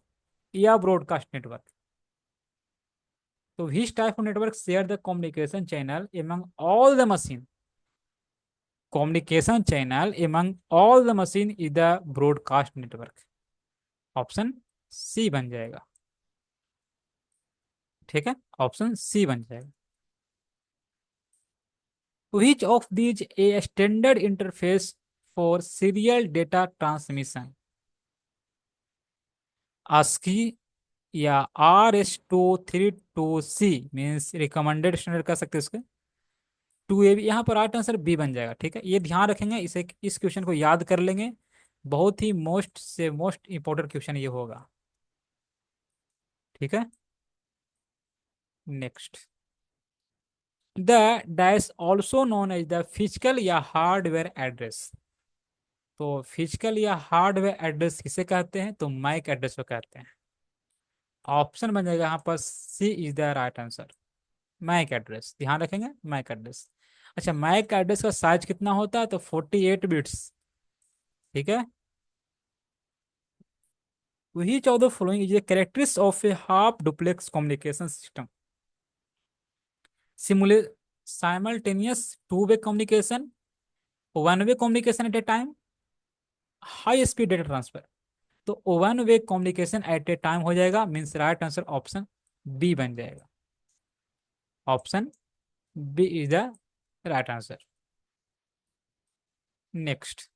S1: या broadcast network? तो which type of network share the communication channel among all the machine? Communication channel among all the machine is the broadcast network. Option C बन जाएगा। ठीक है, option C बन जाएगा। Which of these a standard interface for serial data transmission? ASCII या RS-232C means recommended standard कर सकते हैं इसके। 2A भी यहाँ पर राइट आंसर बी बन जाएगा। ठीक है, ये ध्यान रखेंगे, इसे इस क्वेश्चन को याद कर लेंगे, बहुत ही मोस्ट से मोस्ट इंपॉर्टेंट क्वेश्चन ये होगा। ठीक है, next, the dash also known as the physical या हार्डवेयर एड्रेस। तो फिजिकल या हार्डवेयर एड्रेस किसे कहते हैं, तो मैक एड्रेस को कहते हैं। ऑप्शन बन जाएगा यहाँ पर C is the right answer, MAC address. ध्यान रखेंगे, मैक एड्रेस। अच्छा, मैक एड्रेस का साइज कितना होता है, तो 48 बिट्स। ठीक है, वही 14 following is characteristic of a half duplex communication system. सिमुले simultaneous two way communication, one way communication at a time, high speed data transfer. तो one way communication at a time हो जाएगा, means right answer option B बन जाएगा। Option B is the right answer. Next,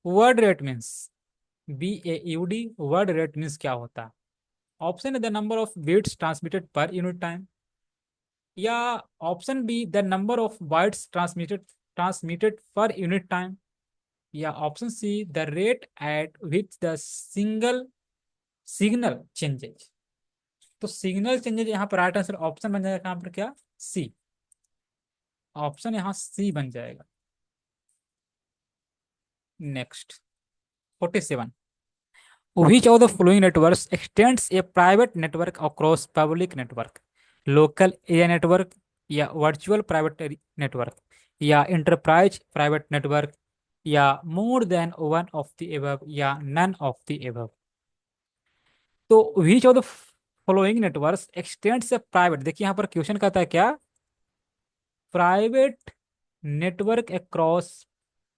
S1: word rate means, BAUD word rate means क्या होता है। Option है the number of bits transmitted per unit time, या option B the number of bytes transmitted transmitted per unit time, या option C the rate at which the single signal changes. तो signal changes यहाँ पर right answer option बन जाएगा, यहाँ पर क्या, सी। ऑप्शन यहाँ सी बन जाएगा। Next, 47, which of the following networks extends a private network across public network? Local area network, या virtual private network, या enterprise private network, या more than one of the above, या none of the above। तो which of the following networks extends a private, देखिए यहाँ पर question कहता है क्या, private network across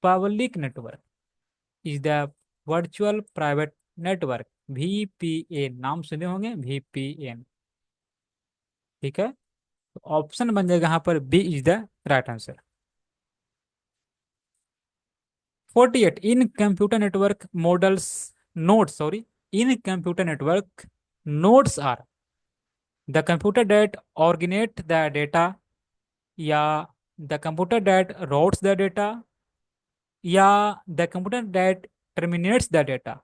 S1: public network is the virtual private network, VPN। नाम सुने होंगे, VPN। ठीक है, तो ऑप्शन बन जाएगा यहाँ पर B is the right answer. 48, in computer network models nodes, sorry, in computer network nodes are the computer that originate the data, या the computer that routes the data, या the computer that terminates the data.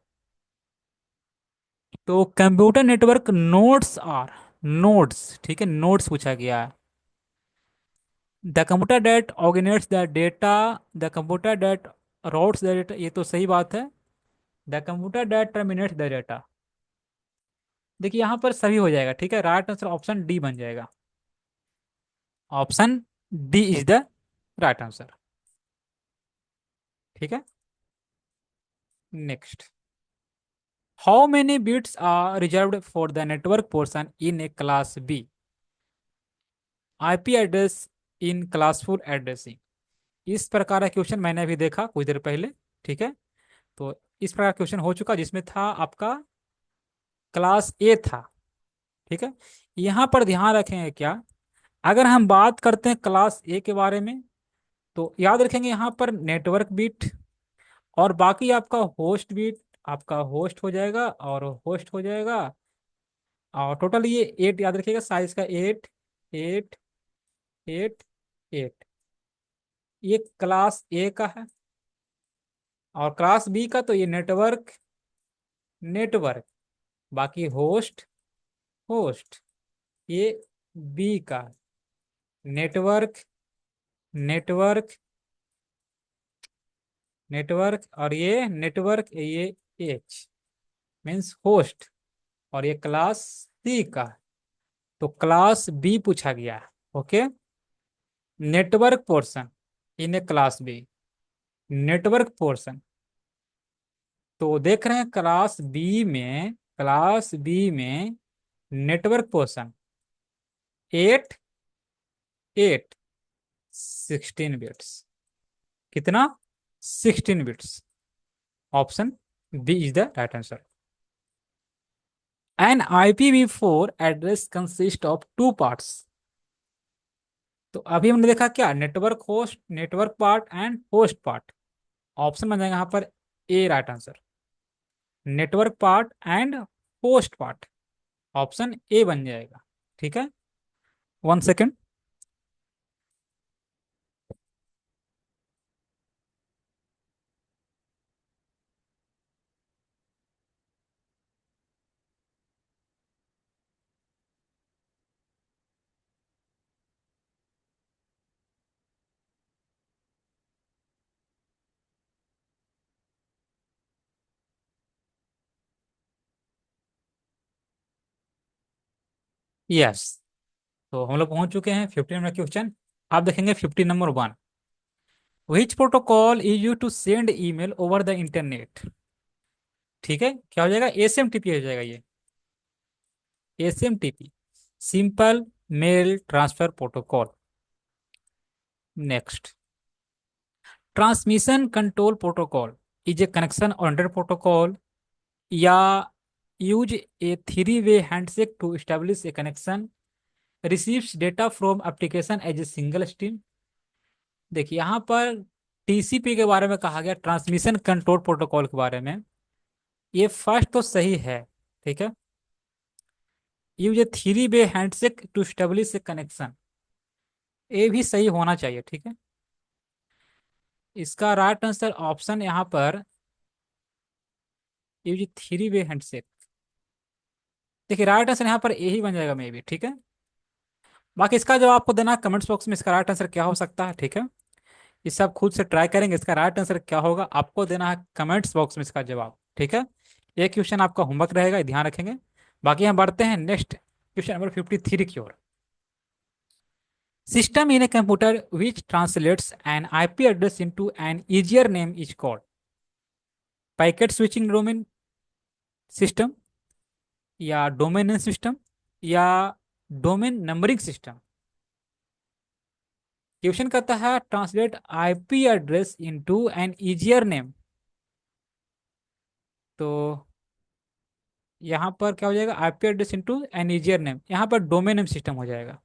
S1: तो computer network nodes are, nodes, ठीक है, nodes पूछा गया है। The computer that originates the data, the computer that routes the data, ये तो सही बात है। The computer that terminates the data, देखिए यहाँ पर सभी हो जाएगा, ठीक है, राइट आंसर ऑप्शन डी बन जाएगा। Option D is the right answer. ठीक है। Next, how many bits are reserved for the network portion in a class B IP address in classful addressing. इस प्रकार का क्वेश्चन मैंने अभी देखा कुछ देर पहले। ठीक है। तो इस प्रकार क्वेश्चन हो चुका जिसमें था आपका क्लास ए था। ठीक है। यहाँ पर ध्यान रखेंगे क्या, अगर हम बात करते हैं क्लास ए के बारे में, तो याद रखेंगे यहाँ पर नेटवर्क बिट और बाकी आपका होस्ट बिट, आपका होस्ट हो जाएगा और होस्ट हो जाएगा। और टोटल ये 8 याद रखिएगा, साइज का 8 8 8 8। ये क्लास ए का है। और क्लास बी का तो ये नेटवर्क नेटवर्क, बाकी होस्ट होस्ट, ये बी का नेटवर्क नेटवर्क नेटवर्क, और ये नेटवर्क ये एच मीन्स होस्ट, और ये क्लास सी का। तो क्लास बी पूछा गया है। Okay. Network portion in a class B, network portion. तो देख रहे हैं क्लास बी में नेटवर्क पोर्शन 8 8 16 बिट्स। कितना? 16 bits. Option B is the right answer. An IPv4 address consist of two parts. तो अभी हमने देखा क्या, network host, network part and host part. Option बन जाएगा यहाँ पर A right answer, network part and host part. Option A बन जाएगा। ठीक है। 1 सेकेंड। यस। तो हम लोग पहुंच चुके हैं 15 नंबर क्वेश्चन। आप देखेंगे 15 number 1। Which protocol is use to send email over the internet. ठीक है, क्या हो जाएगा, SMTP हो जाएगा ये, SMTP, simple mail transfer protocol. Next, transmission control protocol is a connection oriented protocol या use a three way handshake to establish a connection, receives data from application as a single stream. देखिए यहाँ पर TCP के बारे में कहा गया, transmission control protocol के बारे में। ये फर्स्ट तो सही है। ठीक है। Use a three way handshake to establish a connection, ये भी सही होना चाहिए। ठीक है। इसका राइट आंसर ऑप्शन यहाँ पर यूज थ्री वे हैंडशेक। देखिए राइट आंसर यहाँ पर यही बन जाएगा मे भी। ठीक है। बाकी इसका जवाब आपको देना है कमेंट्स बॉक्स में, इसका राइट आंसर क्या हो सकता है। ठीक है। इसे आप खुद से ट्राई करेंगे, इसका राइट आंसर क्या होगा आपको देना है कमेंट्स बॉक्स में इसका जवाब। ठीक है। ये क्वेश्चन आपका होमवर्क रहेगा, ये ध्यान रखेंगे। बाकी हम बढ़ते हैं नेक्स्ट क्वेश्चन नंबर 53 की ओर। System in a computer which translates an IP address into an easier name is called. Packet switching domain system, या डोमेन सिस्टम, या डोमेन नंबरिंग सिस्टम। क्वेश्चन कहता है translate IP address into an easier name. तो यहाँ पर क्या हो जाएगा, IP address into an easier name, यहाँ पर डोमेन नेम सिस्टम हो जाएगा।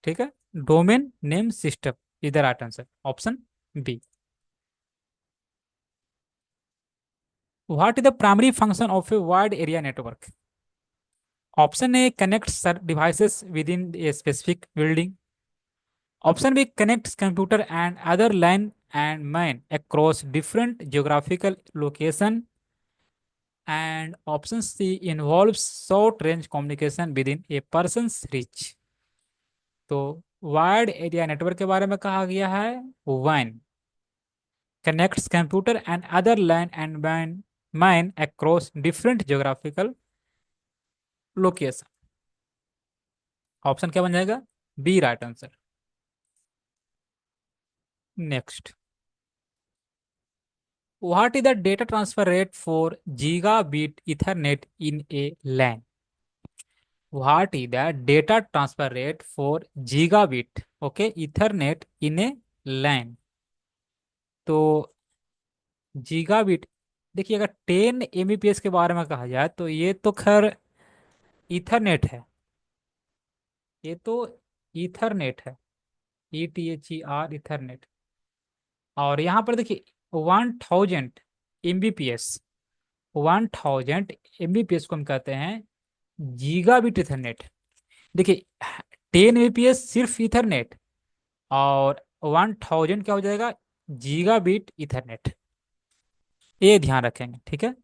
S1: ठीक है। डोमेन नेम सिस्टम इधर right answer, option B. What is the primary function of a wide area network. Option A connect devices with in a specific building. Option B connects computer and other LAN and MAN across different geographical location. And option C involves short range communication within a person's reach. तो wide area network के बारे में कहा गया है WAN connects computer and other LAN and WAN mine across different geographical location. Option क्या बन जाएगा? B right answer. Next, what is the data transfer rate for gigabit ethernet in a LAN? What is the data transfer rate for gigabit okay ethernet in a LAN? तो gigabit, देखिए अगर 10 Mbps के बारे में कहा जाए तो ये तो खैर ईथरनेट है, ये तो ईथरनेट है, ETHER इथरनेट। और यहाँ पर देखिए 1000 Mbps, 1000 Mbps को हम कहते हैं गीगाबिट इथरनेट। देखिए 10 Mbps सिर्फ इथरनेट, और 1000 क्या हो जाएगा? Gigabit Ethernet. ये ध्यान रखेंगे, ठीक है।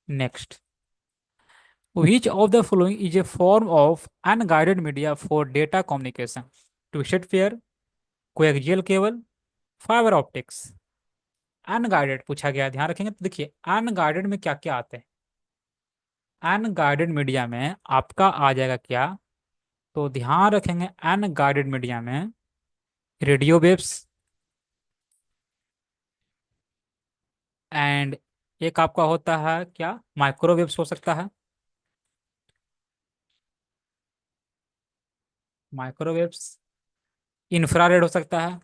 S1: Next, which of the following is a form of unguided media for data communication? Twisted pair, coaxial cable, fibre optics. Unguided पूछा गया, ध्यान रखेंगे। तो देखिए अनगाइडेड में क्या क्या आते हैं? अनगाइडेड मीडिया में आपका आ जाएगा क्या? तो ध्यान रखेंगे, अनगाइडेड मीडिया में रेडियो वेव्स, एंड एक आपका होता है क्या, माइक्रोवेव्स हो सकता है। माइक्रोवेव्स, इंफ्रारेड हो सकता है,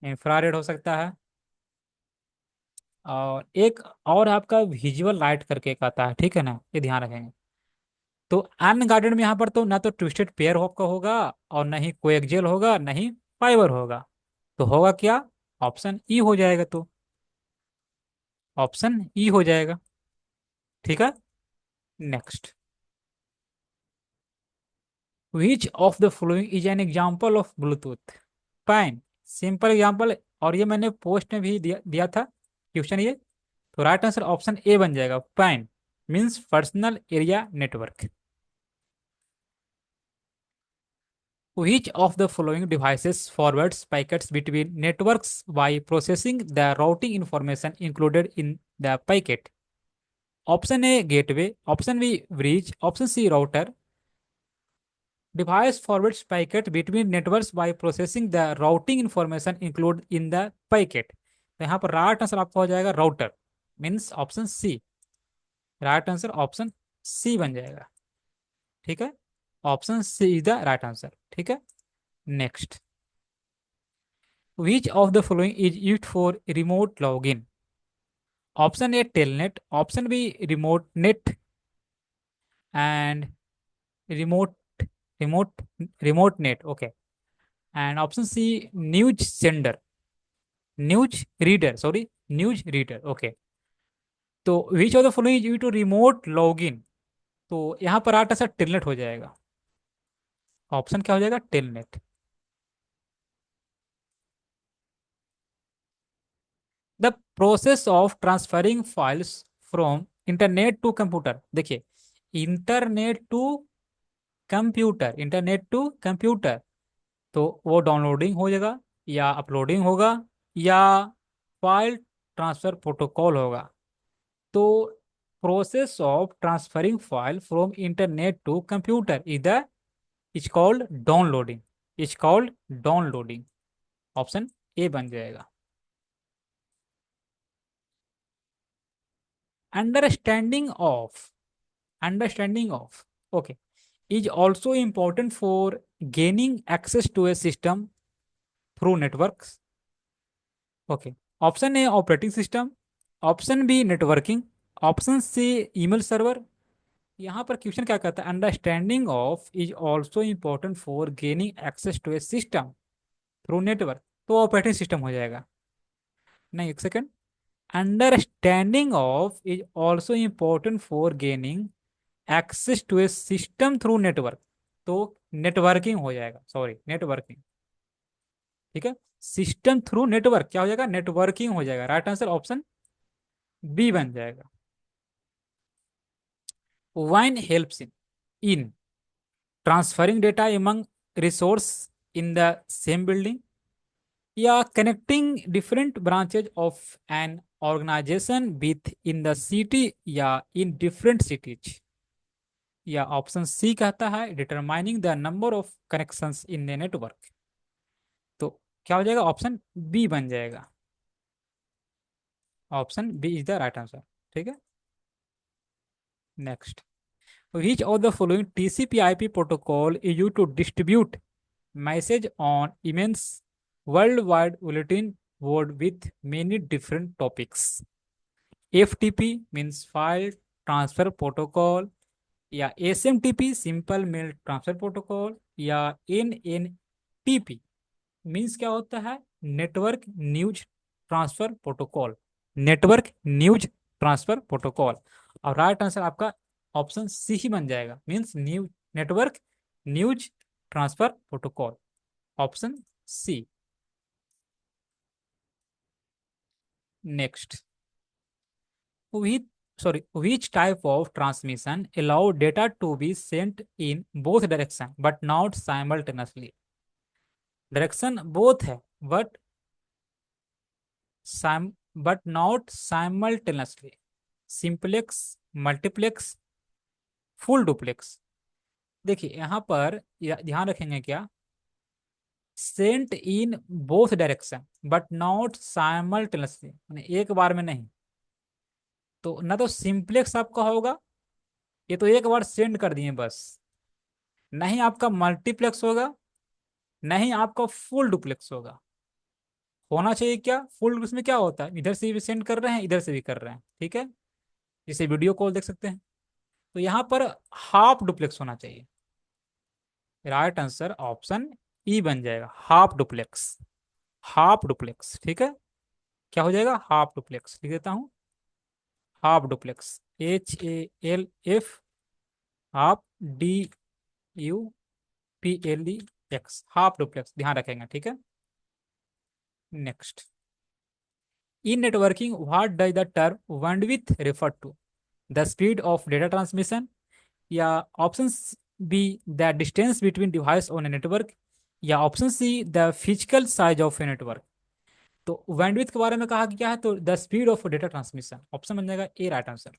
S1: इंफ्रारेड हो सकता है। और एक और आपका विजुअल लाइट करके एक आता है, ठीक है ना, ये ध्यान रखेंगे। तो अनगार्डेड में यहाँ पर तो ना तो ट्विस्टेड पेयर का होगा, और ना ही कोएक्सियल होगा, ना ही फाइबर होगा। तो होगा क्या? ऑप्शन ई हो जाएगा। तो ऑप्शन ई हो जाएगा, ठीक है। Next, which of the following is an example of Bluetooth? Fine, simple example. और ये मैंने पोस्ट में भी दिया था क्वेश्चन ये। तो राइट आंसर ऑप्शन ए बन जाएगा, fine means personal area network. Which of the following devices forwards packets between networks by processing the routing information included in the packet? Option A gateway, option B bridge, option C router. Device forwards packet between networks by processing the routing information included in the packet. तो यहाँ पर right answer आपका हो जाएगा router, means option C. Right answer option C बन जाएगा, ठीक है। Option C is the right answer, ठीक है। Next, which of the following is used for remote login? Option A telnet, option B remote net, and remote remote remote net, okay, and option C news sender, news reader, sorry, news reader, okay। तो which of the following is used to remote login? तो यहाँ पर आटा सा telnet हो जाएगा। Option क्या हो जाएगा? Telnet. The process of transferring files from internet to computer, देखिए internet to computer, internet to computer, तो वो डाउनलोडिंग हो जाएगा, या अपलोडिंग होगा, या फाइल ट्रांसफर प्रोटोकॉल होगा। तो process of transferring file from internet to computer इधर is called downloading, is called downloading. Option A बन जाएगा। Understanding of, understanding of, okay, is also important for gaining access to a system through networks. Okay. Option A operating system, option B networking, option C email server. यहाँ पर question क्या कहता है? Understanding of is also important for gaining access to a system through network, तो operating system हो जाएगा। नहीं, एक second, understanding of is also important for gaining access to a system through network, तो नेटवर्किंग हो जाएगा, सॉरी नेटवर्किंग, ठीक है। सिस्टम थ्रू नेटवर्क क्या हो जाएगा? नेटवर्किंग हो जाएगा। राइट आंसर ऑप्शन बी बन जाएगा। वाइन helps in transferring data among resource in the same building, या connecting different branches of an organisation within the city या इन डिफरेंट सिटीज। या ऑप्शन सी कहता है determining the number of connections in the network. तो क्या हो जाएगा, option B बन जाएगा। Option B is the right answer. ठीक है, next. Which of the following TCP/IP protocol is used to distribute message on immense worldwide bulletin board with many different topics? FTP means File Transfer Protocol, या SMTP Simple Mail Transfer Protocol, या NNTP means क्या होता है, network news transfer protocol. Network news transfer protocol. और right answer आपका option C ही बन जाएगा, means new network news transfer protocol, option C. Next. Which sorry which type of transmission allow data to be sent in both direction but not simultaneously. Direction both है but not simultaneously. Simplex, multiplex, full duplex. देखिए यहाँ पर ध्यान रखेंगे क्या, sent in both direction but not simultaneously, माने एक बार में नहीं। तो ना तो सिंपलेक्स आपका होगा, ये तो एक बार सेंड कर दिए बस। नहीं आपका मल्टीप्लेक्स होगा, नहीं आपका फुल डुप्लेक्स होगा। होना चाहिए क्या, फुल उसमें क्या होता है, इधर से भी सेंड कर रहे हैं इधर से भी कर रहे हैं, ठीक है, जिसे वीडियो कॉल देख सकते हैं। तो यहाँ पर हाफ डुप्लेक्स होना चाहिए। राइट आंसर ऑप्शन ई बन जाएगा, हाफ डुप्लेक्स। हाफ डुप्लेक्स, ठीक है, क्या हो जाएगा, हाफ डुप्लेक्स लिख देता हूँ। Half duplex, HALF, half, DUPLEX, half duplex, ध्यान रखेंगे, ठीक है। Next. In networking what does the term bandwidth refer to? The speed of data transmission, या option B the distance between device on a network, या option C the physical size of a network. तो bandwidth के बारे में कहा कि क्या है, तो the speed of data transmission, option बन जाएगा ए राइट आंसर।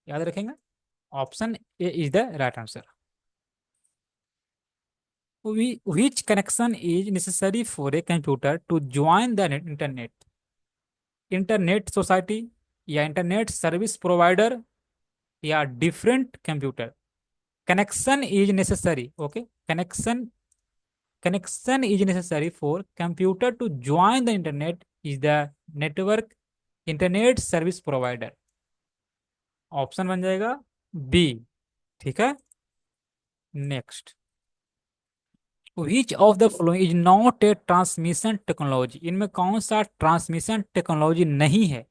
S1: याद रखेंगे, option A is the right answer. Which connection is necessary for a computer to join the internet? Internet society, या इंटरनेट सर्विस प्रोवाइडर, या different computer. Connection is necessary, okay, connection is necessary for computer to join the internet is the network internet service provider. Option बन जाएगा B, ठीक है। Next. Which of the following is not a transmission technology? इनमें कौन सा transmission technology नहीं है?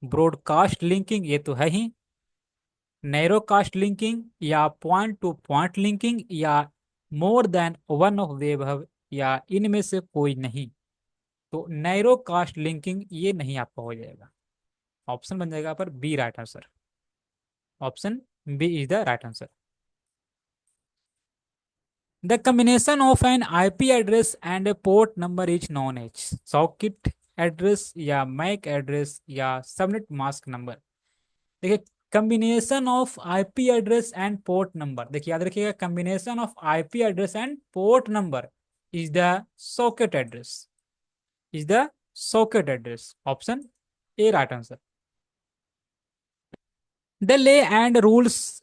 S1: Broadcast linking, ये तो है ही। नैरो कास्ट लिंकिंग, या पॉइंट टू पॉइंट लिंकिंग, या more than one of the, या इनमें से कोई नहीं। तो नैरो कास्ट लिंकिंग ये नहीं आपका हो जाएगा, ऑप्शन बन जाएगा पर B right answer. Option B is the right answer. The combination of an IP address and a port number is known as socket address, या मैक एड्रेस, या सबनेट मास्क नंबर। देखिए, combination of IP address and port number, देखिए याद रखिएगा, combination of IP address and port number is the socket address, is the socket address, option A right answer. The law and rules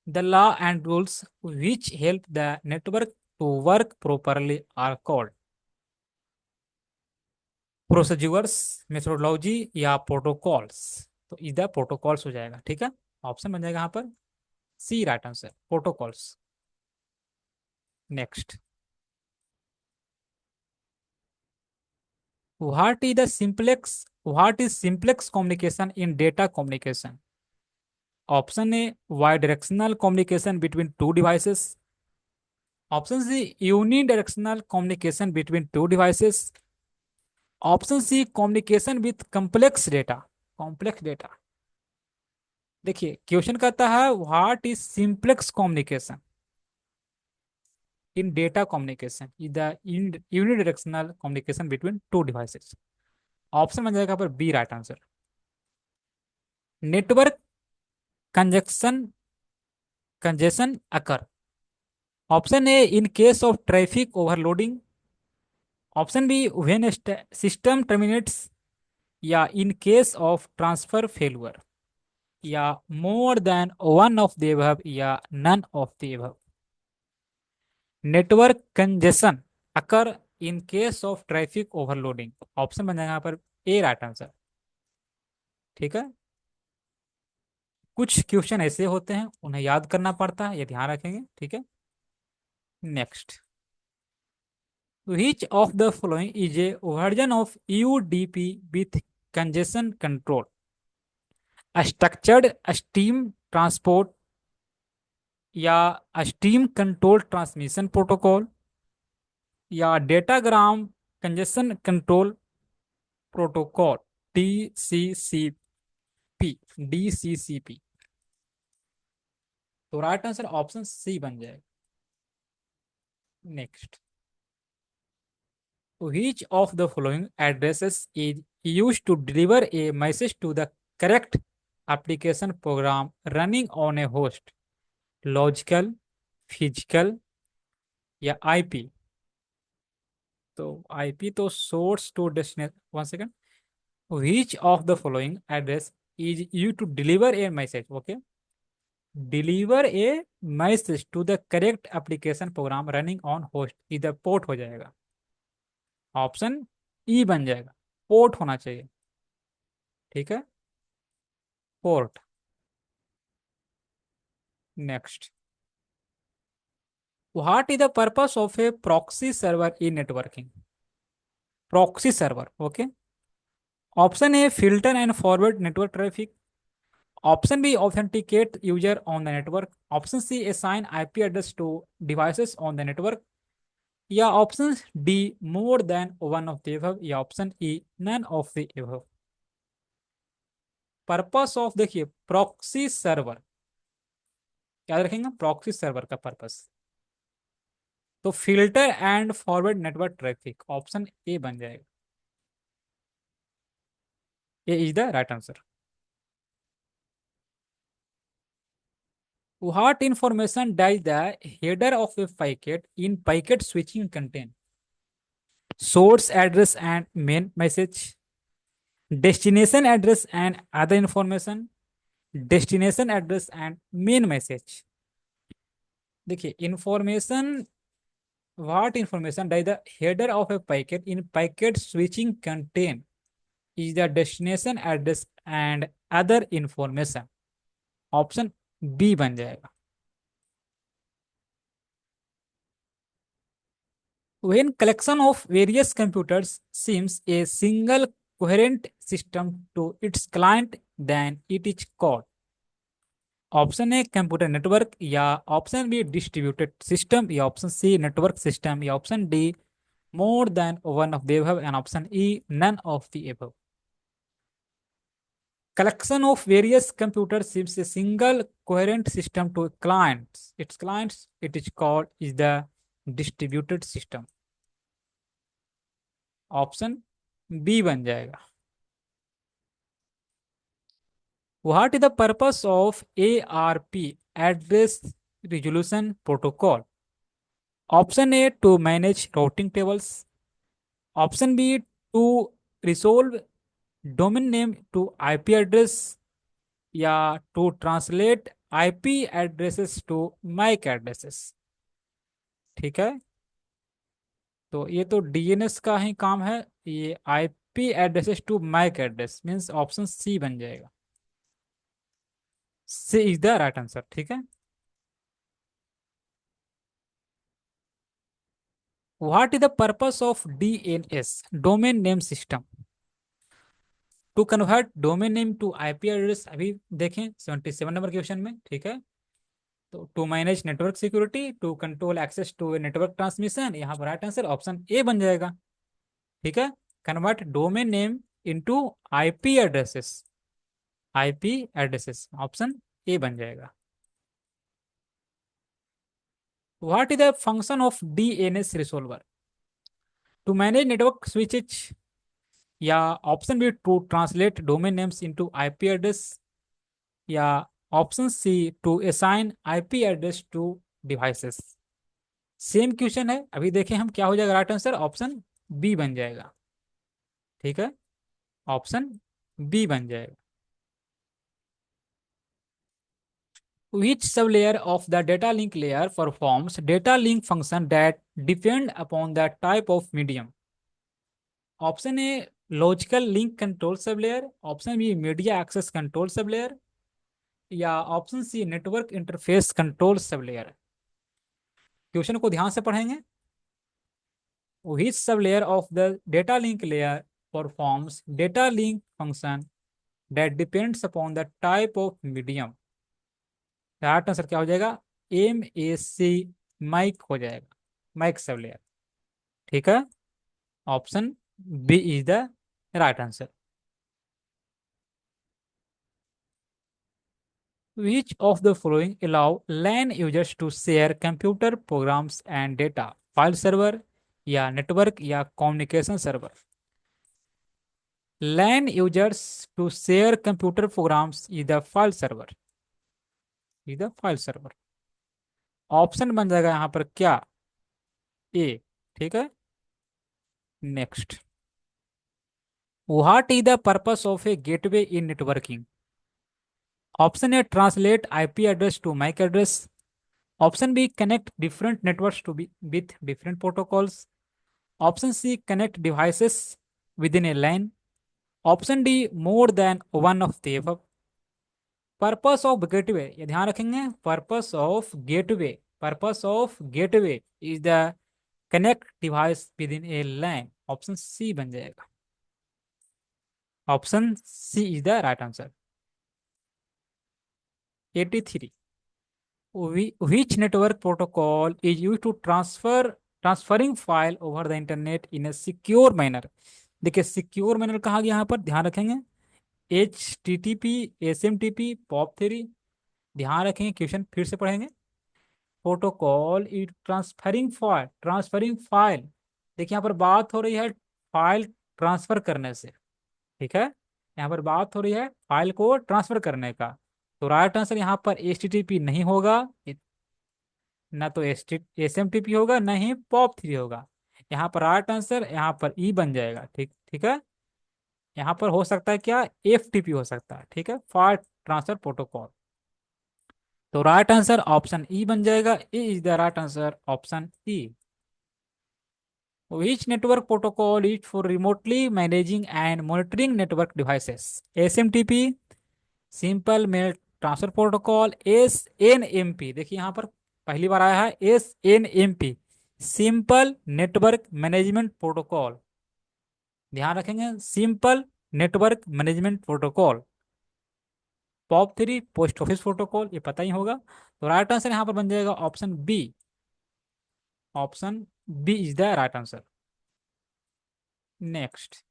S1: the law and rules which help the network to work properly are called? Procedures, methodology, या protocols. तो इधर protocols हो जाएगा, ठीक है, option बन जाएगा यहाँ पर C right answer, protocols. Next. What is simplex communication in data communication? Option A bidirectional communication between two devices, option C unidirectional communication between two devices, option C communication with complex data. देखिए क्वेश्चन कहता है what is simplex communication in data communication is the unidirectional communication between two devices. Option बन जाएगा पर B right answer. Network conjunction congestion occur. Option A in case of traffic overloading. Option B when system terminates, या in case of transfer failure, या more than one of the above, या none of the above। Network congestion occur in case of traffic overloading. Option बन जाएगा यहाँ पर A right answer. ठीक है। कुछ क्वेश्चन ऐसे होते हैं उन्हें याद करना पड़ता है, ये ध्यान रखेंगे। ठीक है। Next, which of the following is a version of UDP with congestion control? A structured steam transport, या स्टीम कंट्रोल ट्रांसमिशन प्रोटोकॉल, या datagram congestion control protocol, DCCP। DCCP। तो राइट आंसर ऑप्शन सी बन जाएगा। Next, which of the following addresses is used to deliver a message to the correct application program running on a host? Logical, physical, या IP? तो IP तो source to destination. One second. which of the following address is used to deliver a message? Okay, deliver a message to the correct application program running on host, इधर port हो जाएगा। Option E बन जाएगा, port होना चाहिए। ठीक है, port. Next, what is the purpose of a proxy server in networking? Proxy server, okay. Option A filter and forward network traffic. Option B authenticate user on the network. Option C assign IP address to devices on the network, या option D more than one of the above, या option E none of the above. Purpose of, देखिए proxy server, याद रखेंगे proxy server का purpose, तो filter and forward network traffic. Option A बन जाएगा। A is the right answer. What information does the header of a packet in packet switching contain? Source address and main message, destination address and other information, destination address and main message। देखिए information, what information does the header of a packet in packet switching contain is the destination address and other information। Option B बन जाएगा। When collection of various computers seems a single coherent system to its client, then it is called। Option A computer network, या option B distributed system, या option C network system, या option D more than one of the above, and option E none of the above। Collection of various computers seems a single coherent system to clients. Its clients, it is called is the distributed system। Option B बन जाएगा। What is the purpose of ARP, address resolution protocol? Option A to manage routing tables. Option B to resolve domain name to IP address, या to translate IP addresses to MAC addresses। ठीक है, तो ये तो DNS का ही काम है। ये IP addresses to MAC address means option C बन जाएगा। C is the right answer. ठीक है। What is the purpose of DNS, domain name system? To convert domain name to IP address, अभी देखें 77 नंबर क्वेश्चन में। ठीक है, तो to manage network security, to control access to network transmission, यहाँ पर राइट आंसर ऑप्शन ए बन जाएगा। ठीक है, convert domain name into IP addresses, IP addresses option A बन जाएगा। What is the function of DNS resolver? To manage network switches, या option B to translate domain names into IP address, या option C to assign IP address to devices. Same question है, अभी देखें हम क्या हो जाएगा राइट आंसर, ऑप्शन बी बन जाएगा। ठीक है, ऑप्शन बी बन जाएगा। Which sublayer of the data link layer performs data link function that depend upon the type of medium? Option A logical link control sub layer, option B media access control sub layer, या option C network interface control sub layer. Question को ध्यान से पढ़ेंगे। Which sublayer of the data link layer performs data link function that depends upon the type of medium? Right answer क्या हो जाएगा, M A C mic हो जाएगा, mic sub layer. ठीक है, option B is the right answer. Which of the following allow LAN users to share computer programs and data? File server, या network, या communication server. LAN users to share computer programs is the file server, is the file server। Option बन जाएगा यहाँ पर क्या, A. ठीक है, next. What is the purpose of a gateway in networking? Option A translate IP address to MAC address, option B connect different networks to be with different protocols, option C connect devices with in a LAN, option D more than one of the above। Purpose of gateway, ये ध्यान रखेंगे, purpose of gateway, purpose of gateway is the connect device within a LAN. Option C बन जाएगा, option C is the right answer. 83। Which network protocol is used to transferring file over the internet in a secure manner? देखिए secure manner कहा गया यहाँ पर, ध्यान रखेंगे। H T T P, S M T P, POP three. ध्यान रखेंगे, question फिर से पढ़ेंगे। प्रोटोकॉल इज ट्रांसफरिंग फाइल, देखिए यहाँ पर बात हो रही है फाइल ट्रांसफर करने से। ठीक है, यहाँ पर बात हो रही है फाइल को ट्रांसफर करने का। तो राइट आंसर यहाँ पर एच टी टी पी नहीं होगा, ना तो एस एम टी पी होगा, ना ही पॉप थ्री होगा। यहाँ पर राइट आंसर यहाँ पर ई बन जाएगा। ठीक, ठीक है, यहाँ पर हो सकता है क्या, एफ टी पी हो सकता है। ठीक है, फाइल ट्रांसफर प्रोटोकॉल। तो राइट आंसर ऑप्शन ई बन जाएगा, A is the right answer, option E. Which network protocol is for remotely managing and monitoring network devices? SMTP, Simple Mail Transfer Protocol, SNMP। देखिए यहाँ पर पहली बार आया है SNMP, simple network management protocol. ध्यान रखेंगे, simple network management protocol. Pop three post office protocol, ये पता ही होगा। तो राइट आंसर यहाँ पर बन जाएगा option B, option B is the right answer. Next.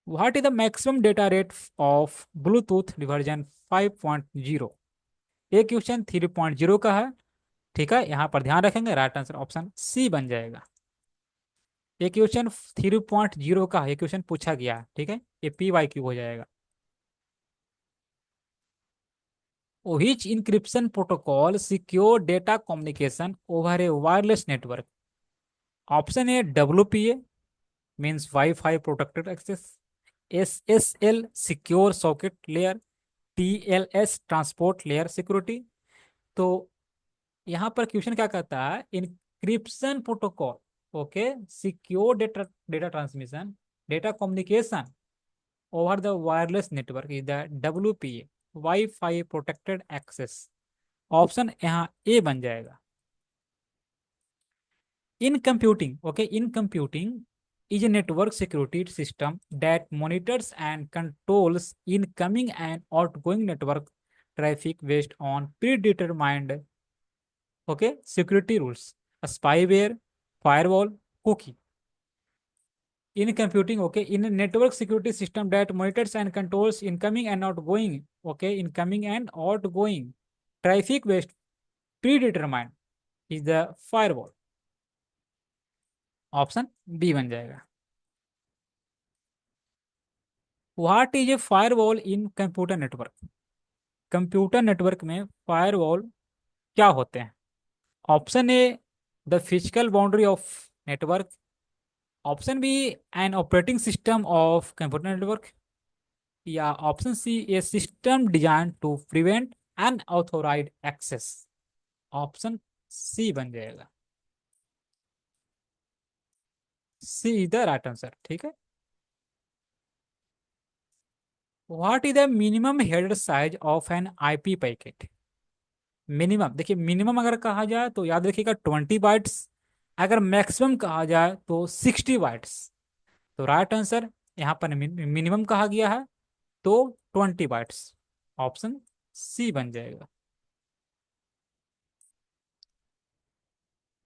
S1: What is the maximum data rate of Bluetooth version 5.0? एक क्वेश्चन 3.0 का है। ठीक है, यहाँ पर ध्यान रखेंगे, राइट आंसर ऑप्शन सी बन जाएगा। ये क्वेश्चन 3.0 का है, ये क्वेश्चन पूछा गया है। ठीक है, ये पी वाई क्यू हो जाएगा। Which encryption protocol secure data communication over a wireless network? Option A WPA means WiFi protected access, SSL secure socket layer, TLS transport layer security. तो यहाँ पर क्वेश्चन क्या कहता है, encryption protocol, okay, secure data data transmission, data communication over the wireless network is the WPA, WiFi protected access. Option यहाँ A बन जाएगा। In computing, okay, in computing is a network security system that monitors and controls incoming and outgoing network traffic based on predetermined, okay, security rules, a spyware, firewall, cookie। In computing, okay, in a network security system that monitors and controls incoming and outgoing, okay, incoming and outgoing traffic based predetermined is the firewall। Option B बन जाएगा। What is a firewall in computer network? Computer network में firewall क्या होते हैं? Option A, the physical boundary of network. Option B, an operating system of computer network. या option C, a system design to prevent unauthorized access. Option C बन जाएगा। C is the right answer, ठीक है। What is the minimum header size of an IP packet? Minimum, देखिए minimum अगर कहा जाए तो याद रखिएगा 20 बाइट्स। अगर मैक्सिमम कहा जाए तो 60 बाइट्स। तो राइट आंसर यहाँ पर मिनिमम कहा गया है, तो 20 बाइट्स। ऑप्शन सी बन जाएगा।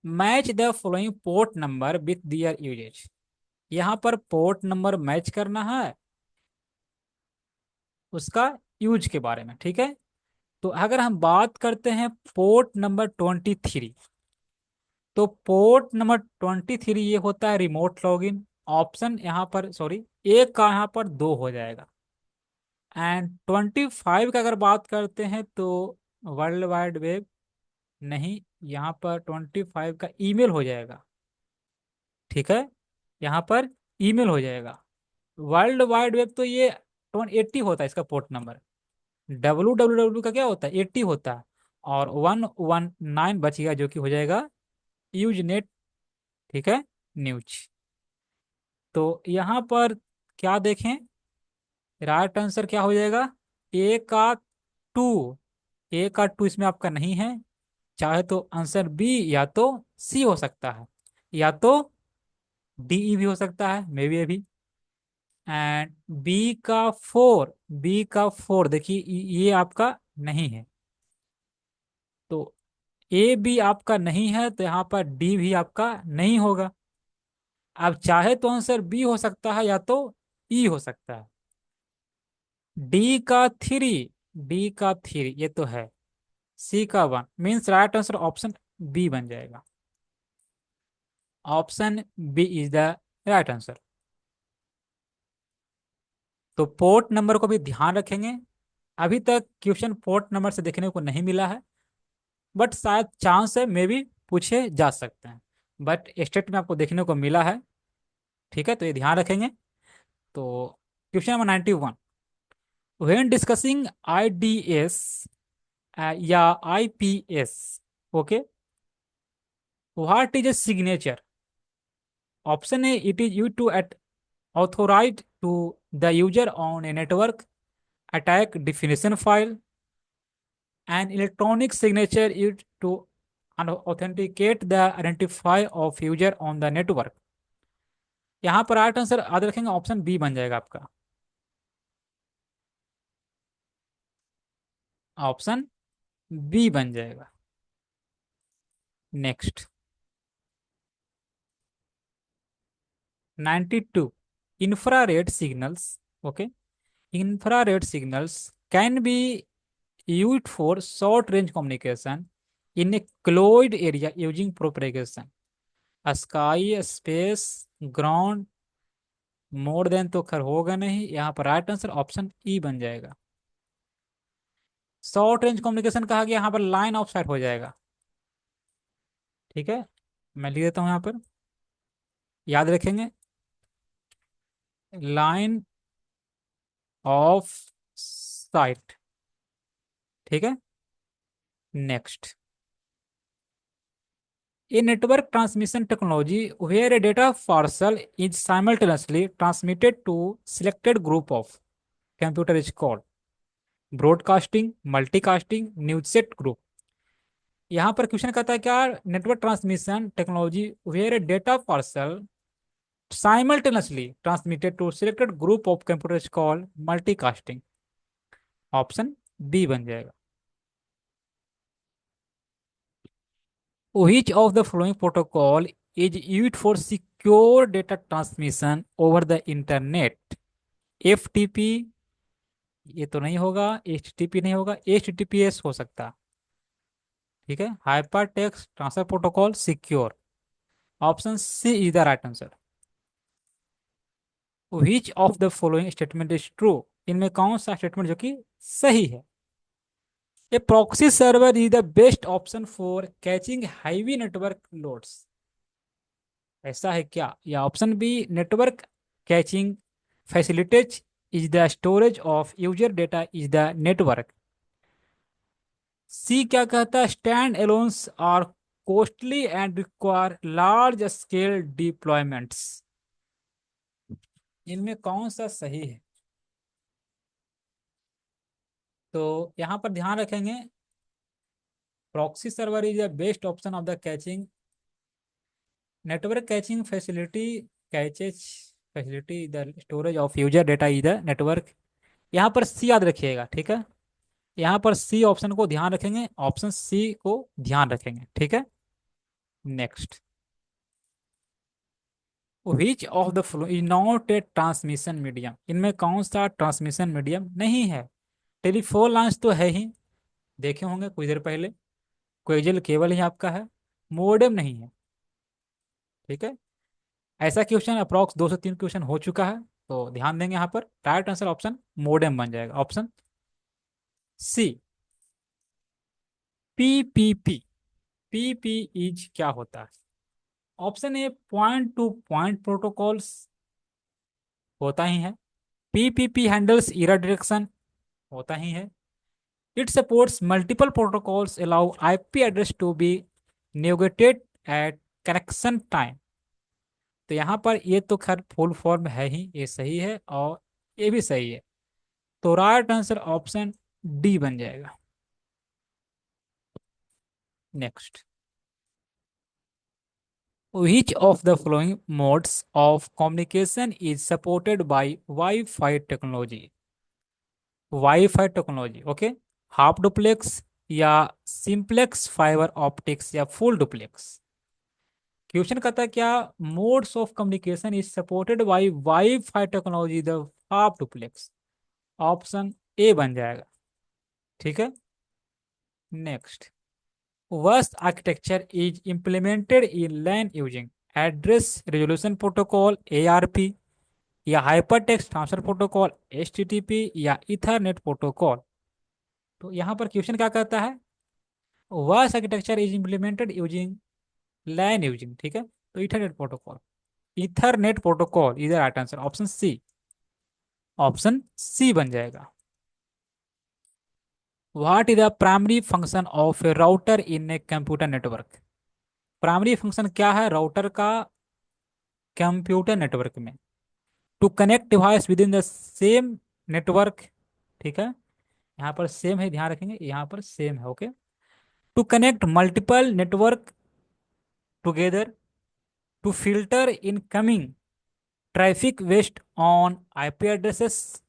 S1: Match the following port number with their usages. यहाँ पर पोर्ट नंबर मैच करना है उसका यूज के बारे में, ठीक है। तो अगर हम बात करते हैं पोर्ट नंबर 23, तो पोर्ट नंबर 23 ये होता है रिमोट लॉगिन। ऑप्शन यहाँ पर सॉरी, एक का यहाँ पर दो हो जाएगा। एंड 25 का अगर बात करते हैं तो वर्ल्ड वाइड वेब, नहीं, यहाँ पर 25 का ईमेल हो जाएगा, ठीक है। यहाँ पर ईमेल हो जाएगा। वर्ल्ड वाइड वेब तो ये 80 होता है इसका पोर्ट नंबर। WWW का क्या होता है, 80 होता है। और 119 बच गया जो कि हो जाएगा यूज नेट, ठीक है, न्यूज। तो यहाँ पर क्या देखें, राइट आंसर क्या हो जाएगा? ए का टू। ए का टू इसमें आपका नहीं है। चाहे तो आंसर बी या तो सी हो सकता है, या तो डीई भी हो सकता है, मे बी अभी। एंड बी का फोर देखिए ये आपका नहीं है। तो ए भी आपका नहीं है, तो यहाँ पर डी भी आपका नहीं होगा। अब चाहे तो आंसर बी हो सकता है या तो ई हो सकता है। डी का 3, डी का 3 ये तो है। सी का 1 means right answer option B बन जाएगा। Option B is the right answer. तो पोर्ट नंबर को भी ध्यान रखेंगे। अभी तक क्वेश्चन पोर्ट नंबर से देखने को नहीं मिला है, बट शायद चांस है, मे भी पूछे जा सकते हैं। बट स्टेट में आपको देखने को मिला है, ठीक है, तो ये ध्यान रखेंगे। तो question number 91, when discussing IDS या IPS, okay, what is a signature? Option A, it is use to authorize to the user on a network attack definition file. An electronic signature used to authenticate the identify of user on the network. यहाँ पर right answer याद रखेंगे, option B बन जाएगा आपका। Option B बन जाएगा। Next 92, infrared signals, okay, infrared signals can be used for short range communication in a closed area using propagation, sky, space, ground, more than तो खैर होगा नहीं। यहाँ पर राइट आंसर ऑप्शन ई बन जाएगा। शॉर्ट रेंज कम्युनिकेशन कहा गया, यहाँ पर लाइन ऑफ साइट हो जाएगा, ठीक है। मैं लिख देता हूँ यहाँ पर, याद रखेंगे, लाइन ऑफ साइट, ठीक है। Next, a network transmission technology where a data parcel is simultaneously transmitted to selected group of computer is called broadcasting, multicasting, news set group. यहाँ पर क्वेश्चन कहता है क्या, network transmission technology where data parcel simultaneously transmitted to selected group of computers called multicasting. Option B बन जाएगा। Which of the following protocol is used for secure data transmission over the internet? FTP ये तो नहीं होगा, HTTP नहीं होगा, HTTPS हो सकता है, ठीक है। Hyper text transfer protocol secure. Option C is the right answer. Which of the following statement is true, इनमें कौन सा स्टेटमेंट जो कि सही है? A proxy server is the best option for caching heavy network loads, ऐसा है क्या? या option B, network caching facilitates is the storage of user data is the network. C क्या कहता है, standalones are costly and require large scale deployments, इनमें कौन सा सही है? तो यहाँ पर ध्यान रखेंगे, proxy server is the best option of the catching network catching facility, catches facility the storage of user data is the network. यहाँ पर सी याद रखिएगा, ठीक है? यहाँ पर सी ऑप्शन को ध्यान रखेंगे, ऑप्शन सी को ध्यान रखेंगे, ठीक है? Next, which of the flow is not a transmission medium, इनमें कौन सा ट्रांसमिशन मीडियम नहीं है? टेलीफोन लाइन्स तो है ही, देखे होंगे कुछ देर पहले। कोएक्सियल केबल ही आपका है, मोडेम नहीं है, ठीक है? ऐसा क्वेश्चन अप्रॉक्स 2 से 3 क्वेश्चन हो चुका है, तो ध्यान देंगे यहाँ पर। राइट आंसर ऑप्शन मोडेम बन जाएगा, option C. PPP, PP is क्या होता है? Option A, point to point protocols, होता ही है। पीपीपी हैंडल्स एरर डिटेक्शन, होता ही है। It supports multiple protocols allow IP address to be negotiated at connection time. तो यहाँ पर ये तो खैर फुल फॉर्म है ही, ये सही है और ये भी सही है, तो राइट आंसर ऑप्शन डी बन जाएगा। Next, which of the following modes of communication is supported by Wi-Fi technology? Wifi technology, okay. Half duplex या सिंप्लेक्स फाइबर ऑप्टिक्स या फुल डुप्लेक्स? क्वेश्चन कहता है क्या modes of communication is supported by wifi technology the half duplex? Option A बन जाएगा, ठीक है? Next, WAS architecture is implemented in LAN using Address Resolution Protocol ARP या Hypertext Transfer Protocol HTTP या Ethernet Protocol? तो यहाँ पर question क्या कहता है, WAS architecture is implemented using LAN using, ठीक है? तो Ethernet Protocol, Ethernet Protocol is the right answer, option C, option C बन जाएगा। What is the primary function of a router in a computer network? Primary function क्या है router का computer network में? To connect device with in the same network, ठीक है? यहाँ पर सेम है, ध्यान रखेंगे, यहाँ पर सेम है, okay. To connect multiple network together, to filter incoming traffic based on IP addresses.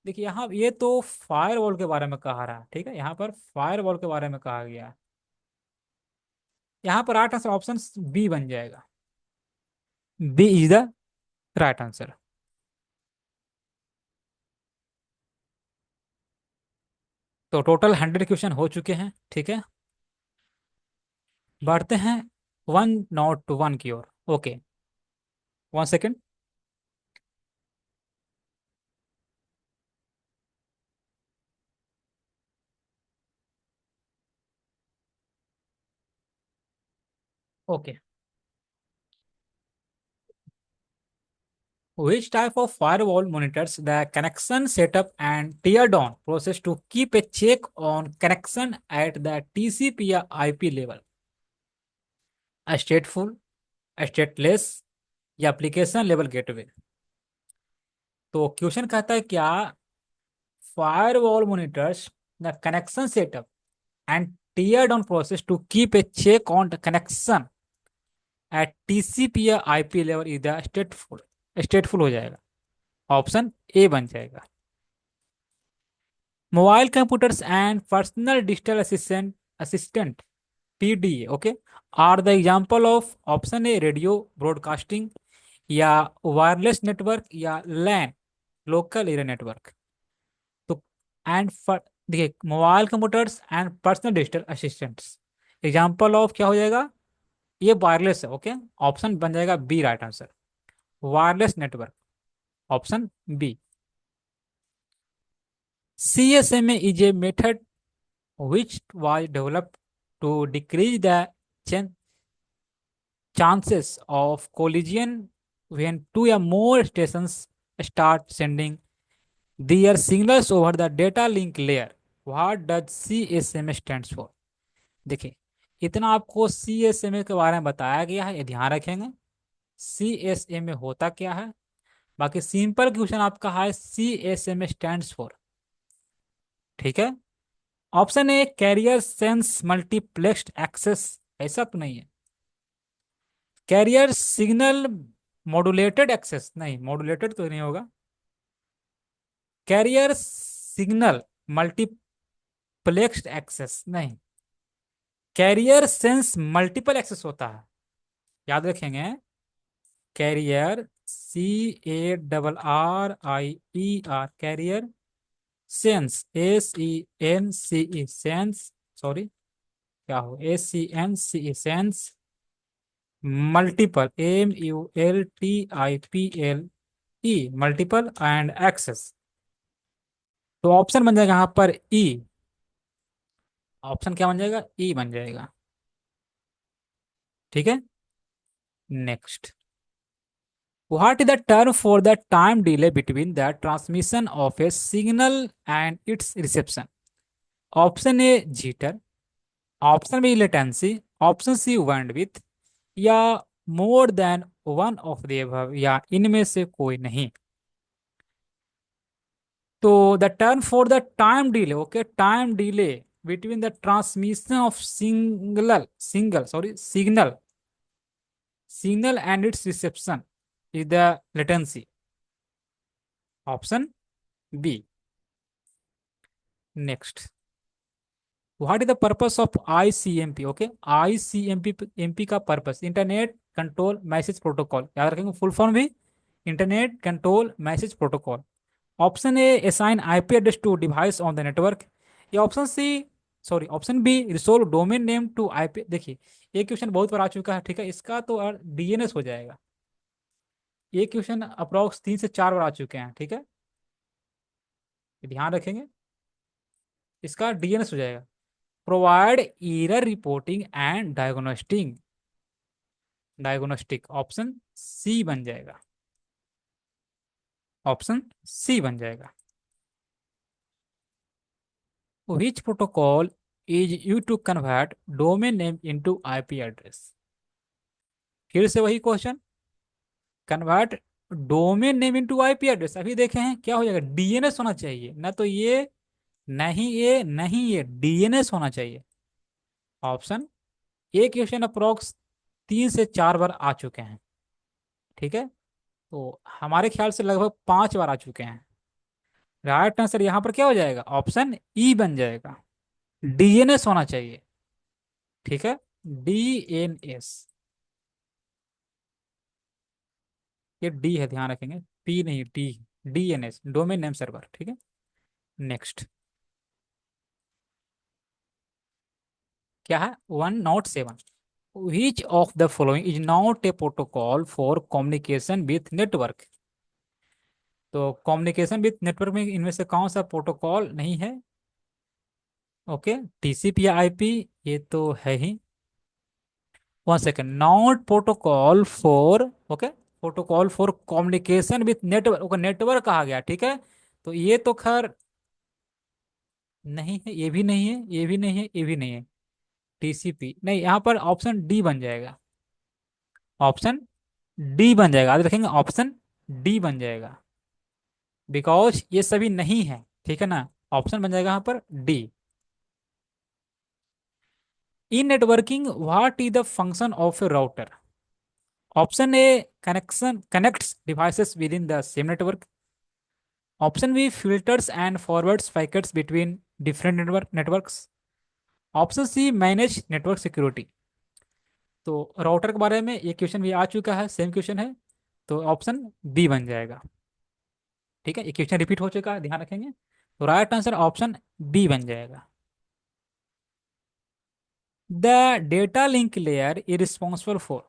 S1: देखिए यहाँ ये तो फायरवॉल के बारे में कहा रहा है, ठीक है? यहाँ पर फायरवॉल के बारे में कहा गया है। यहाँ पर राइट आंसर ऑप्शन बी बन जाएगा, B is the right answer. तो टोटल 100 क्वेश्चन हो चुके हैं, ठीक है? बढ़ते हैं 101 की ओर, okay. 1 second. Okay, which type of firewall monitors the connection setup and tear down process to keep a check on connection at the TCP या IP level? स्टेटफुल, स्टेटलेस या एप्लीकेशन लेवल गेटवे? तो question कहता है क्या firewall monitors the connection setup and tear down process to keep a check on the connection at TCP या IP level is the stateful, stateful हो जाएगा, option A बन जाएगा। Mobile computers and personal digital assistant PDA, okay, are the example of option A radio broadcasting या wireless network या LAN local area network? तो and देखिए mobile computers and personal digital assistants, example of क्या हो जाएगा, ये wireless है, okay. Option बन जाएगा B right answer, wireless network. Option B. CSMA is a method which was developed to decrease the chan- chances of collision when two or more stations start sending their signals over the data link layer. What does CSMA stands for? देखिए, इतना आपको CSMA के बारे में बताया गया है, ये ध्यान रखेंगे। CSMA होता क्या है? बाकी सिंपल क्वेश्चन आपका है CSMA स्टैंड्स फॉर। ठीक है। Option A carrier sense multiplexed access, ऐसा तो नहीं है। कैरियर सिग्नल मॉड्यूलेटेड एक्सेस, नहीं मॉड्यूलेटेड तो नहीं होगा। कैरियर सिग्नल मल्टीप्लेक्स्ड एक्सेस नहीं। कैरियर सेंस मल्टीपल एक्सेस होता है, याद रखेंगे। Carrier CARRIER, carrier sense SENCE sense, sorry क्या हो, SENCE sense multiple MULTIPLE multiple and access. तो ऑप्शन बन जाएगा यहाँ पर ई। ऑप्शन क्या बन जाएगा? ई बन जाएगा। ठीक है। Next, what is the term for the time delay between the transmission of a signal and its reception? Option A jitter, option B latency, option C bandwidth, या more than one of the above, या इनमें से कोई नहीं। तो the term for the time delay, okay, time delay between the transmission of signal and its reception is the latency. Option B. Next, what is the purpose of ICMP? Okay, ICMP का purpose internet control message protocol, याद रखेंगे full form भी, internet control message protocol. Option A assign IP address to device on the network, या option C, sorry option B resolve domain name to IP. देखिए, ये question बहुत बार आ चुका है, ठीक है, इसका तो डीएनएस हो जाएगा। ये क्वेश्चन अप्रोक्स 3 से 4 बार आ चुके हैं, ठीक है, ये ध्यान रखेंगे। इसका डीएनएस हो जाएगा, provide error reporting and diagnostic. Option C बन जाएगा। ऑप्शन सी बन जाएगा। Which protocol is use to convert domain name into IP address? फिर से वही question, convert domain name into IP address. अभी देखे हैं क्या हो जाएगा, डीएनएस होना चाहिए ना, तो ये नहीं, ये नहीं, ये डीएनएस होना चाहिए। ऑप्शन ए क्वेश्चन अप्रोक्स 3 से 4 बार आ चुके हैं, ठीक है, तो हमारे ख्याल से लगभग 5 बार आ चुके हैं। राइट आंसर यहाँ पर क्या हो जाएगा? ऑप्शन ई बन जाएगा। डीएनएस होना चाहिए, ठीक है, डीएनएस। ये डी है, ध्यान रखेंगे, पी नहीं, D. DNS domain name server, ठीक है। नेक्स्ट क्या है? 107। विच of the following is not a protocol for communication with network? तो कम्युनिकेशन विथ नेटवर्क में इनमें से कौन सा प्रोटोकॉल नहीं है? ओके, टीसीपी या आईपी, ये तो है ही। 1 second, not protocol for, okay, protocol for communication with network, okay, network कहा गया, ठीक है, तो ये तो खैर नहीं है, ये भी नहीं है, ये भी नहीं है, ये भी नहीं है। टीसीपी नहीं, यहाँ पर ऑप्शन डी बन जाएगा। ऑप्शन डी बन जाएगा, आगे देखेंगे, ऑप्शन डी बन जाएगा, बिकॉज ये सभी नहीं है, ठीक है ना। ऑप्शन बन जाएगा यहाँ पर D. In networking what is the function of a router? Option A connection connects devices with in the same network, option B filters and forwards packets between different networks, option C manage network security. तो router के बारे में ये question भी आ चुका है, same question है, तो ऑप्शन बी बन जाएगा, ठीक है, ये क्वेश्चन रिपीट हो चुका है, ध्यान रखेंगे, तो राइट आंसर ऑप्शन बी बन जाएगा। The data link layer is responsible for,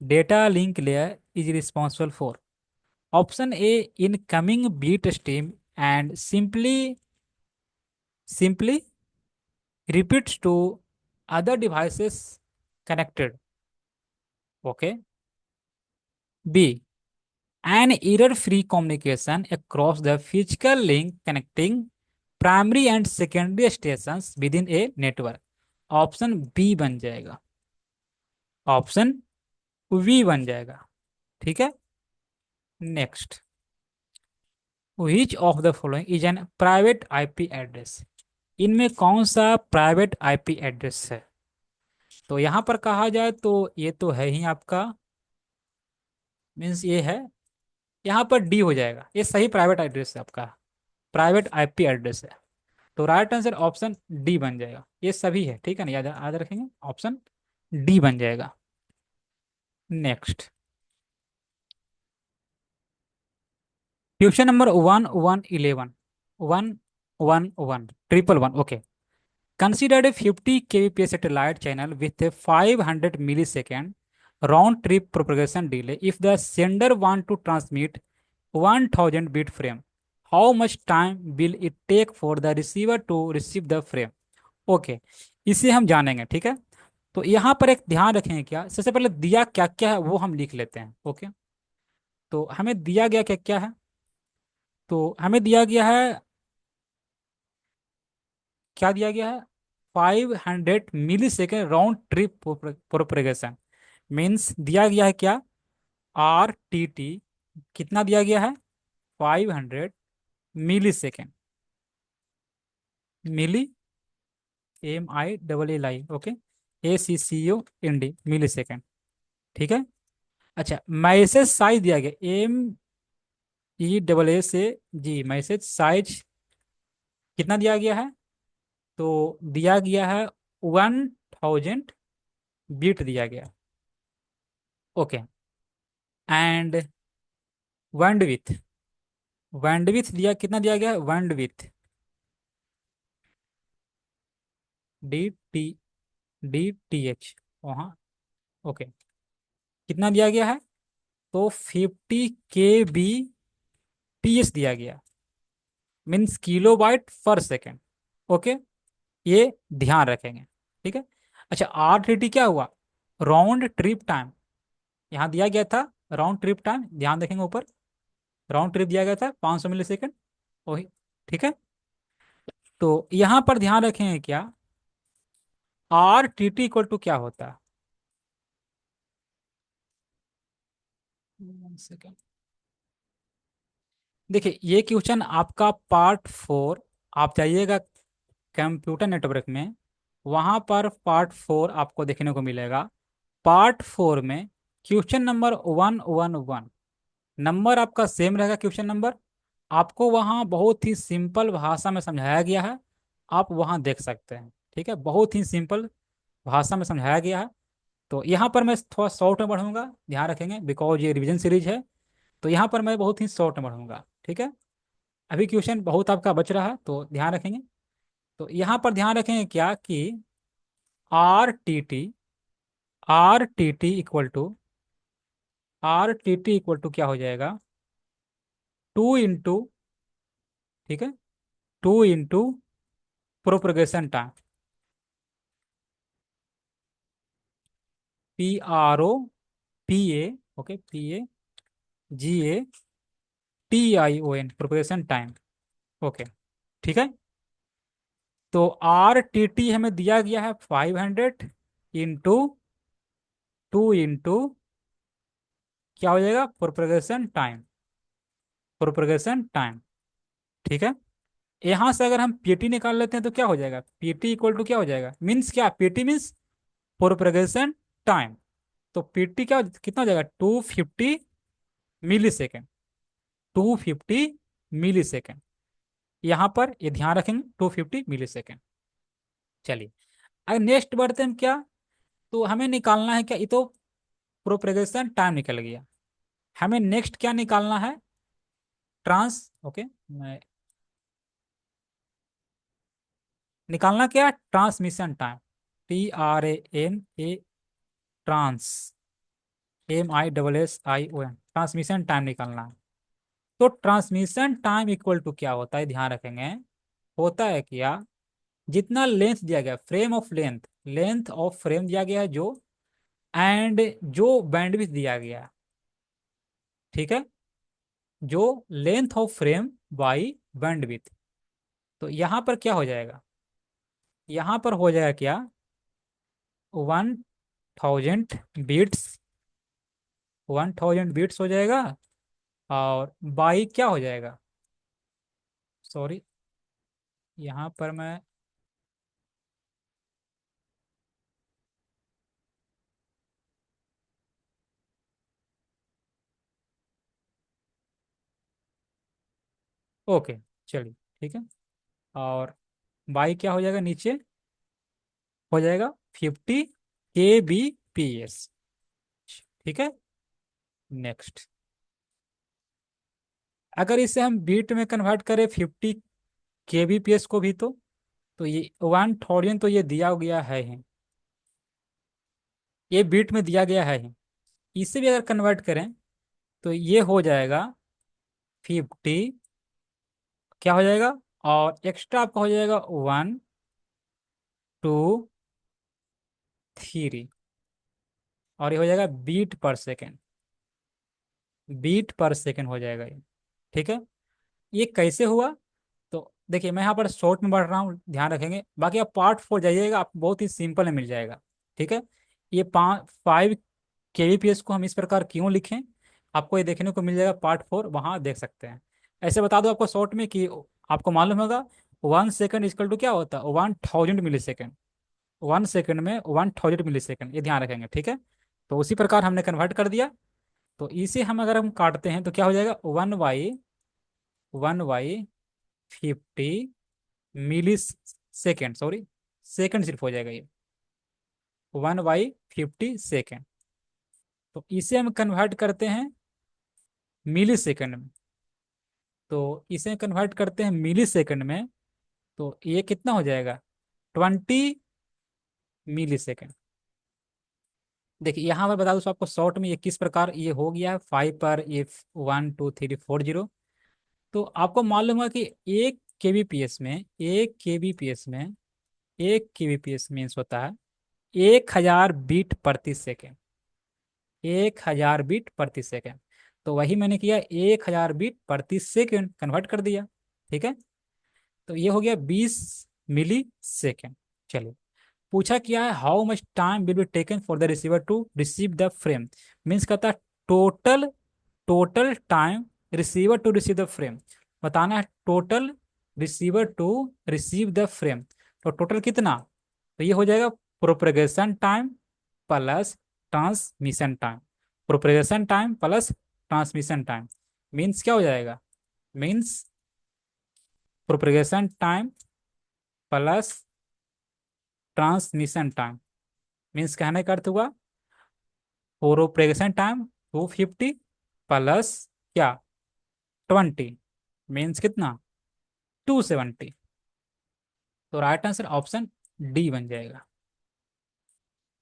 S1: data link layer is responsible for, option A incoming bit stream and simply repeats to other devices connected. Okay. B. An error-free communication across the physical link connecting primary and secondary stations within a network. Option B बन जाएगा, option V बन जाएगा। ठीक है। Next, which of the following is an private IP address? इनमें कौन सा private IP address है? तो यहां पर कहा जाए तो ये तो है ही आपका, मीन्स ये है, यहाँ पर डी हो जाएगा, ये सही प्राइवेट एड्रेस है आपका, प्राइवेट आईपी एड्रेस है। तो राइट आंसर ऑप्शन डी बन जाएगा, ये सभी है। ठीक है ना, याद याद रखेंगे, ऑप्शन डी बन जाएगा। Next, question number 1111 okay. Considered a 50 kbps satellite channel with a 500 millisecond round trip propagation delay. If the sender want to transmit 1000 bit frame, how much time will it take for the receiver to receive the frame? Okay, इसे हम जानेंगे। ठीक है। तो यहाँ पर एक ध्यान रखेंगे, क्या सबसे पहले दिया क्या क्या है वो हम लिख लेते हैं। ओके, तो हमें दिया गया क्या क्या है? तो हमें दिया गया है, क्या दिया गया है? 500 millisecond round trip propagation. Means दिया गया है क्या? R T T. कितना दिया गया है? 500 millisecond. Milli, M I double L I, okay, A C C O N D, millisecond. ठीक है। अच्छा, मैसेज साइज दिया गया, एम ई डबल ए से जी, मैसेज साइज कितना दिया गया है? तो दिया गया है 1000 बीट दिया गया। ओके। एंड बैंडविथ, बैंडविथ दिया, कितना दिया गया है? Bandwidth D T, D T H, वहाँ, ओके, कितना दिया गया है? तो 50 kbps दिया गया, मीन्स किलोबाइट पर सेकेंड। ओके, ये ध्यान रखेंगे। ठीक है। अच्छा, आर टी टी क्या हुआ? राउंड ट्रिप टाइम, यहाँ दिया गया था राउंड ट्रिप टाइम, ध्यान रखेंगे ऊपर, राउंड ट्रिप दिया गया था 500 मिली सेकेंड। वही। ठीक है। तो यहाँ पर ध्यान रखेंगे क्या, R T T equal to क्या होता है? 1 सेकेंड, देखिए ये क्वेश्चन आपका पार्ट 4, आप जाइएगा कंप्यूटर नेटवर्क में, वहां पर पार्ट 4 आपको देखने को मिलेगा। पार्ट 4 में क्वेश्चन नंबर 111, नंबर आपका सेम रहेगा, क्वेश्चन नंबर आपको वहाँ बहुत ही सिंपल भाषा में समझाया गया है, आप वहाँ देख सकते हैं। ठीक है, बहुत ही सिंपल भाषा में समझाया गया है। तो यहाँ पर मैं थोड़ा शॉर्ट में पढ़ूंगा, ध्यान रखेंगे, बिकॉज ये रिवीजन सीरीज है, तो यहाँ पर मैं बहुत ही शॉर्ट में पढ़ूंगा। ठीक है। अभी क्वेश्चन बहुत आपका बच रहा है, तो ध्यान रखेंगे। तो यहाँ पर ध्यान रखेंगे क्या कि R T T, R T T equal to, R T T equal to क्या हो जाएगा? 2 इंटू, ठीक है, 2 into propagation time, P R O P A, okay, P A G A T I O N, propagation time. Okay. ठीक है। तो are T T हमें दिया गया है 500 इंटू 2 इंटू क्या हो जाएगा? Propagation time, propagation time. ठीक है। यहां से अगर हम पीटी निकाल लेते हैं तो क्या हो जाएगा? पीटी इक्वल टू क्या हो जाएगा? मीन्स क्या, पीटी मीन्स प्रोपगेशन टाइम। तो पीटी क्या, कितना हो जाएगा? 250 मिली सेकेंड, 250 मिली सेकेंड। यहाँ पर ये ध्यान रखेंगे, 250 मिली सेकेंड। चलिए, अगर नेक्स्ट बढ़ते हैं, क्या तो हमें निकालना है क्या, ये तो प्रोपगेशन टाइम निकल गया, हमें नेक्स्ट क्या निकालना है? ट्रांस, ओके, मैं निकालना क्या? Transmission time, T R A N A, trans, M I double S I O N, transmission time निकालना है। तो ट्रांसमिशन टाइम इक्वल टू क्या होता है, ध्यान रखेंगे, होता है क्या, जितना लेंथ दिया गया, frame of length, length of frame दिया गया है जो, एंड जो बैंडविड्थ दिया गया, ठीक है, जो length of frame by bandwidth. तो यहां पर क्या हो जाएगा, यहां पर हो जाएगा क्या, 1000 बीट्स, 1000 बीट्स हो जाएगा, और बाई क्या हो जाएगा, सॉरी, यहाँ पर मैं, ओके, चलिए, ठीक है, और बाई क्या हो जाएगा नीचे, हो जाएगा 50 kbps, ठीक है। नेक्स्ट, अगर इसे हम बीट में कन्वर्ट करें 50 kbps को भी, तो ये 1000 तो ये दिया गया है ही, ये बीट में दिया गया है ही, इसे भी अगर कन्वर्ट करें तो ये हो जाएगा 50, क्या हो जाएगा, और एक्स्ट्रा आपका हो जाएगा 1 2 3, और ये हो जाएगा बीट पर सेकेंड, बीट पर सेकेंड हो जाएगा ये, ठीक है। ये कैसे हुआ, तो देखिए मैं यहाँ पर शॉर्ट में बढ़ रहा हूँ, ध्यान रखेंगे, बाकी आप पार्ट 4 जाइएगा, आप बहुत ही सिंपल में मिल जाएगा, ठीक है। ये 5 kbps को हम इस प्रकार क्यों लिखें, आपको ये देखने को मिल जाएगा पार्ट 4, वहाँ देख सकते हैं। ऐसे बता दो आपको शॉर्ट में कि आपको मालूम होगा 1 सेकेंड इक्वल टू क्या होता है, 1000 मिली सेकेंड, 1 सेकेंड में 1000 मिली सेकेंड, ये ध्यान रखेंगे, ठीक है। तो उसी प्रकार हमने कन्वर्ट कर दिया, तो इसे हम अगर हम काटते हैं तो क्या हो जाएगा, 1/50 मिली सेकेंड, सॉरी, सेकेंड सिर्फ हो जाएगा ये, 1/50 सेकेंड। तो इसे हम कन्वर्ट करते हैं मिली सेकेंड में, तो इसे कन्वर्ट करते हैं मिली सेकेंड में, तो ये कितना हो जाएगा, 20 मिली सेकेंड। देखिए यहाँ पर बता दूँ आपको शॉर्ट में ये किस प्रकार ये हो गया है, 5 पर ये 1 2 3 4 0। तो आपको मालूम है कि 1 kbps में, 1 kbps में, 1 kbps मीन्स होता है 1000 बीट प्रति सेकेंड, 1000 बीट प्रति सेकेंड। तो वही मैंने किया, 1000 बीट प्रति सेकेंड कन्वर्ट कर दिया, ठीक है। तो ये हो गया 20 मिली सेकेंड। चलिए, पूछा क्या है, how much time will be taken for the receiver to receive the frame, means कहता है total, total time receiver to receive the frame, बताना है total receiver to receive the frame. तो टोटल कितना, तो ये हो जाएगा propagation time plus transmission time, propagation time plus transmission time, means क्या हो जाएगा, means propagation time plus transmission time, means कहने का अर्थ हुआ प्रोपगेशन टाइम 250 प्लस क्या, 20, मीन्स कितना, 270। तो राइट आंसर ऑप्शन डी बन जाएगा,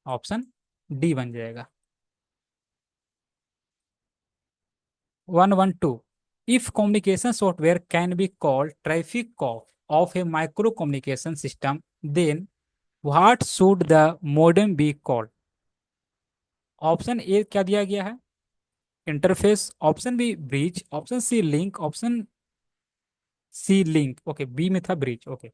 S1: ऑप्शन डी बन जाएगा। 112, if communication software can be called traffic cop of a micro communication system, then what should the modem be called? Option A क्या दिया गया है, interface, option B bridge, option C link, option C link, okay, B में था bridge, okay.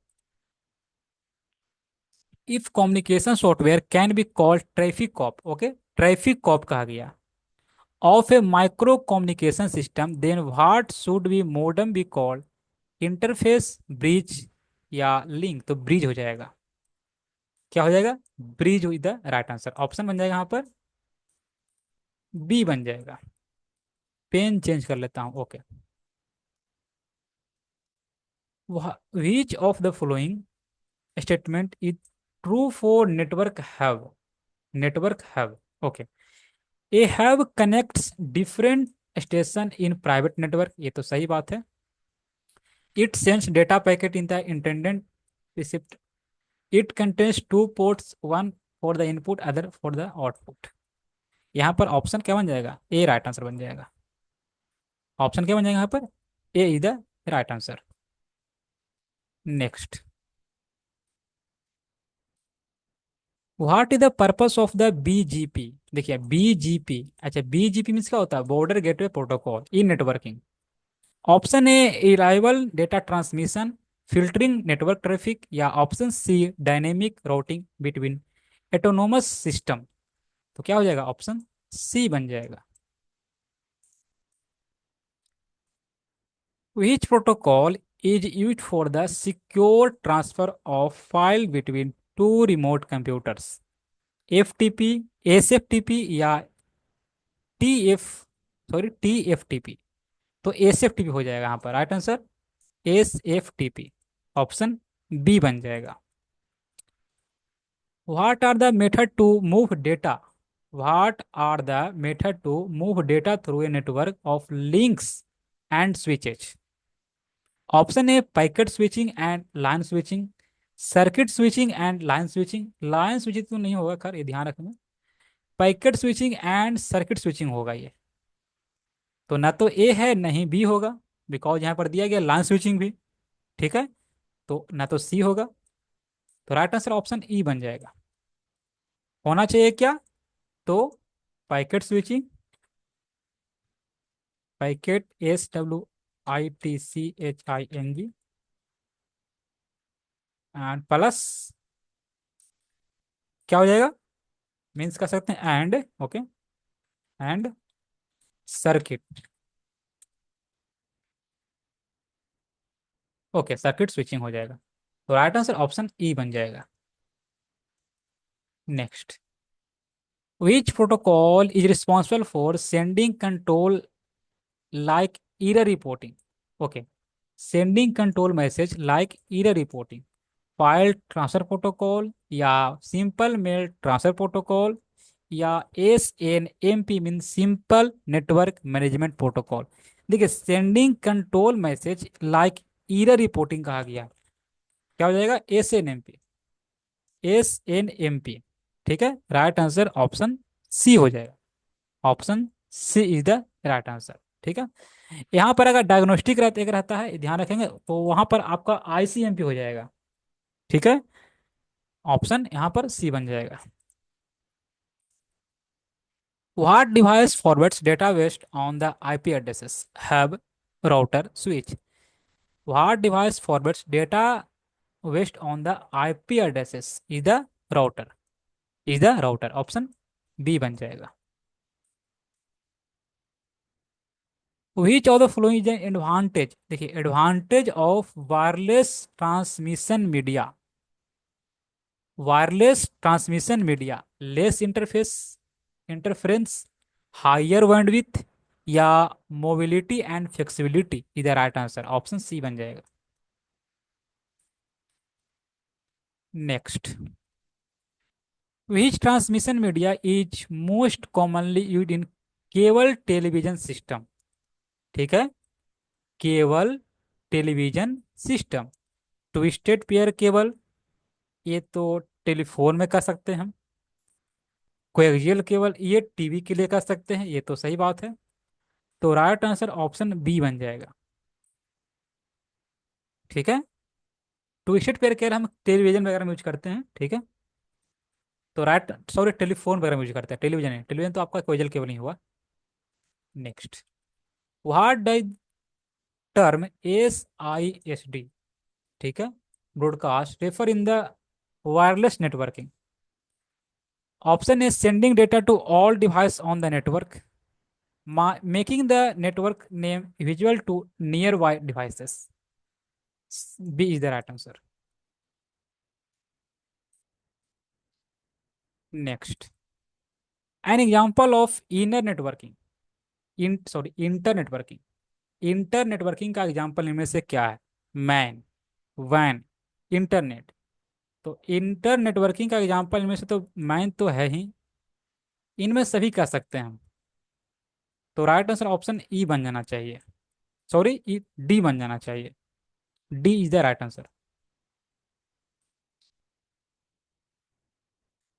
S1: If communication software can be called traffic cop, okay, traffic cop कहा गया, of a micro communication system, then what should be modem be called, interface, bridge या link, तो bridge हो जाएगा, क्या हो जाएगा, bridge with the right answer, option बन जाएगा यहाँ पर बी बन जाएगा। पेन चेंज कर लेता हूँ, okay. Which of the following statement is true for network have, network have, okay, A have connects different station in private network, ये तो सही बात है। It sends data packet in the intended receipt, it contains two ports, one for the input other for the output. यहाँ पर option क्या बन जाएगा, ए राइट आंसर बन जाएगा। ऑप्शन क्या बन जाएगा यहाँ पर? A is the right answer. Next, what is the purpose of the BGP? देखिए बीजीपी, अच्छा बीजीपी मीन्स क्या होता है? Border gateway protocol in networking. Option A arrival data transmission, filtering network traffic, या option C dynamic routing between autonomous system. तो क्या हो जाएगा? ऑप्शन सी बन जाएगा। Which protocol is used for the secure transfer of file between two remote computers? FTP, SFTP या TF, sorry TFTP? तो SFTP हो जाएगा यहाँ पर right answer. SFTP, option B बन जाएगा। What are the method to move data? What are the method to move data through a network of links and switches? Option A packet switching and line switching, circuit switching and line switching, line switching तो नहीं होगा खैर, ये ध्यान रखना। Packet switching and circuit switching होगा ये। तो ना तो ए है ना ही बी होगा, बिकॉज यहाँ पर दिया गया लाइन स्विचिंग भी। ठीक है, तो ना तो सी होगा। तो राइट आंसर ऑप्शन ई बन जाएगा। होना चाहिए क्या? तो packet switching, packet SWITCHING, and plus क्या हो जाएगा? मीन्स कर सकते हैं and, okay, and circuit. Okay, circuit switching हो जाएगा। तो राइट आंसर ऑप्शन ई बन जाएगा। Next, which protocol is responsible for sending control like error reporting? Okay, sending control message like error reporting, file transfer protocol, या simple mail transfer protocol, या SNMP mean simple network management protocol. देखिए sending control message like error reporting कहा गया, क्या हो जाएगा? SNMP। ठीक है, राइट आंसर ऑप्शन सी हो जाएगा। Option C is the right answer. ठीक है, यहाँ पर अगर डायग्नोस्टिक रहता है, ध्यान रखेंगे, तो वहां पर आपका ICMP हो जाएगा। ठीक है, ऑप्शन यहाँ पर सी बन जाएगा। What device forwards data based on the IP addresses, hub, router, switch? What device forwards data based on the IP addresses is the router, is the router, option B बन जाएगा। Which of the following is an advantage? देखिए advantage of wireless transmission media, wireless transmission media, less interface interference, higher bandwidth, या mobility and flexibility? इधर right answer option C बन जाएगा। Next, which transmission media is most commonly use in cable television system? ठीक है, cable television system, twisted pair cable, ये तो telephone में कर सकते हैं हम। कोएक्सियल केबल, ये टीवी के लिए कर सकते हैं, ये तो सही बात है। तो राइट आंसर ऑप्शन बी बन जाएगा। ठीक है, ट्विस्टेड पेयर केबल हम टेलीविजन वगैरह में यूज करते हैं। ठीक है, तो राइट, सॉरी टेलीफोन वगैरह में यूज करते हैं, टेलीविजन है, टेलीविजन तो आपका कोएक्सियल केबल नहीं हुआ। Next, what does term SISD, ठीक है, broadcast, refer in the wireless networking? Option is sending data to all device on the network, making the network name visual to nearby devices. B is the right answer. Next, an example of inner networking, inter networking, inter networking का example इनमें से क्या है? MAN, वैन, internet. तो inter networking का example इनमें से तो मैन तो है ही, इनमें सभी कर सकते हैं हम। तो राइट आंसर ऑप्शन ई बन जाना चाहिए, सॉरी ई डी बन जाना चाहिए। D is the right answer.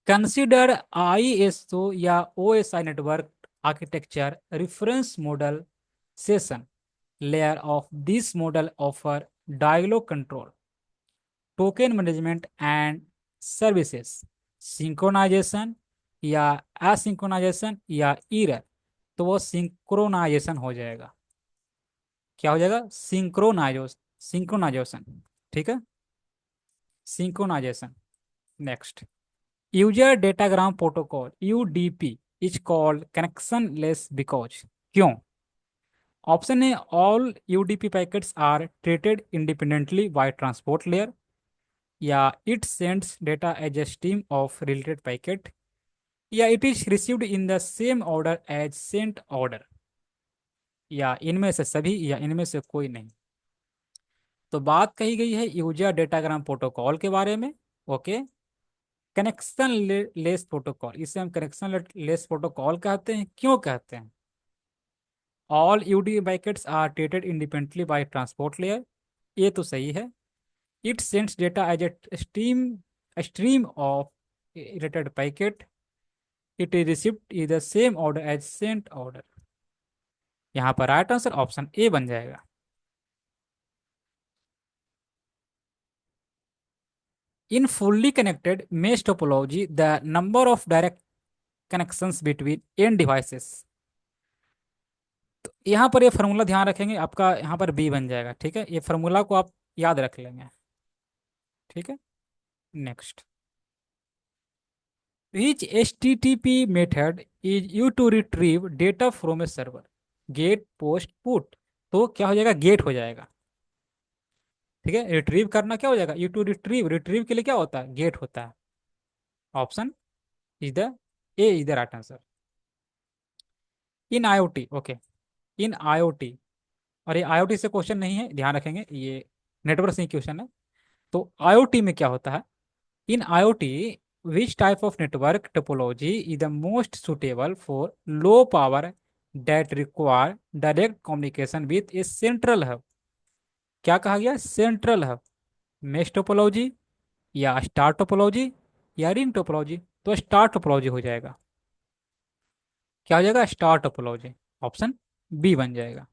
S1: Consider ISO या OSI network architecture, reference model, session layer of this model offer dialog control, token management and services, synchronization या asynchronization या error, तो वो सिंक्रोनाइजेशन हो जाएगा। क्या हो जाएगा? सिंक्रोनाइजेशन। ठीक है, synchronization. Next, user datagram protocol UDP is called connectionless because, क्यों? ऑप्शन है, all UDP packets are treated independently by transport layer, या it sends data as a stream of related packet, या it is received in the same order as sent order, या इनमें से सभी, या इनमें से कोई नहीं। तो बात कही गई है यूजर डेटाग्राम प्रोटोकॉल के बारे में। ओके, कनेक्शन लेस प्रोटोकॉल, इसे हम कनेक्शन लेस प्रोटोकॉल कहते हैं। क्यों कहते हैं? All UD packets are treated independently by transport layer, ये तो सही है। It sends data as a stream of related packet, it is received in the same order as sent order। यहाँ पर राइट आंसर ऑप्शन ए बन जाएगा। इन fully connected mesh topology the number of direct connections between end devices, तो यहाँ पर ये formula ध्यान रखेंगे, आपका यहाँ पर बी बन जाएगा। ठीक है, ये फार्मूला को आप याद रख लेंगे। ठीक है, next, which http method is used to retrieve data from a server, get, post, put, तो क्या हो जाएगा? गेट हो जाएगा। ठीक है, रिट्रीव करना क्या हो जाएगा? यू टू रिट्रीव, रिट्रीव के लिए क्या होता है? गेट होता है। Option is the A is the right answer. In IoT, okay, in IoT, और ये आईओटी से क्वेश्चन नहीं है, ध्यान रखेंगे, ये नेटवर्क से क्वेश्चन है। तो आईओटी में क्या होता है? इन IoT which type of network topology is the most suitable for low power that require direct communication with A central hub, क्या कहा गया? सेंट्रल हब, मेश टोपोलॉजी या स्टार टोपोलॉजी या रिंग टोपोलॉजी, तो स्टार टोपोलॉजी हो जाएगा। क्या हो जाएगा? स्टार टोपोलॉजी, ऑप्शन बी बन जाएगा।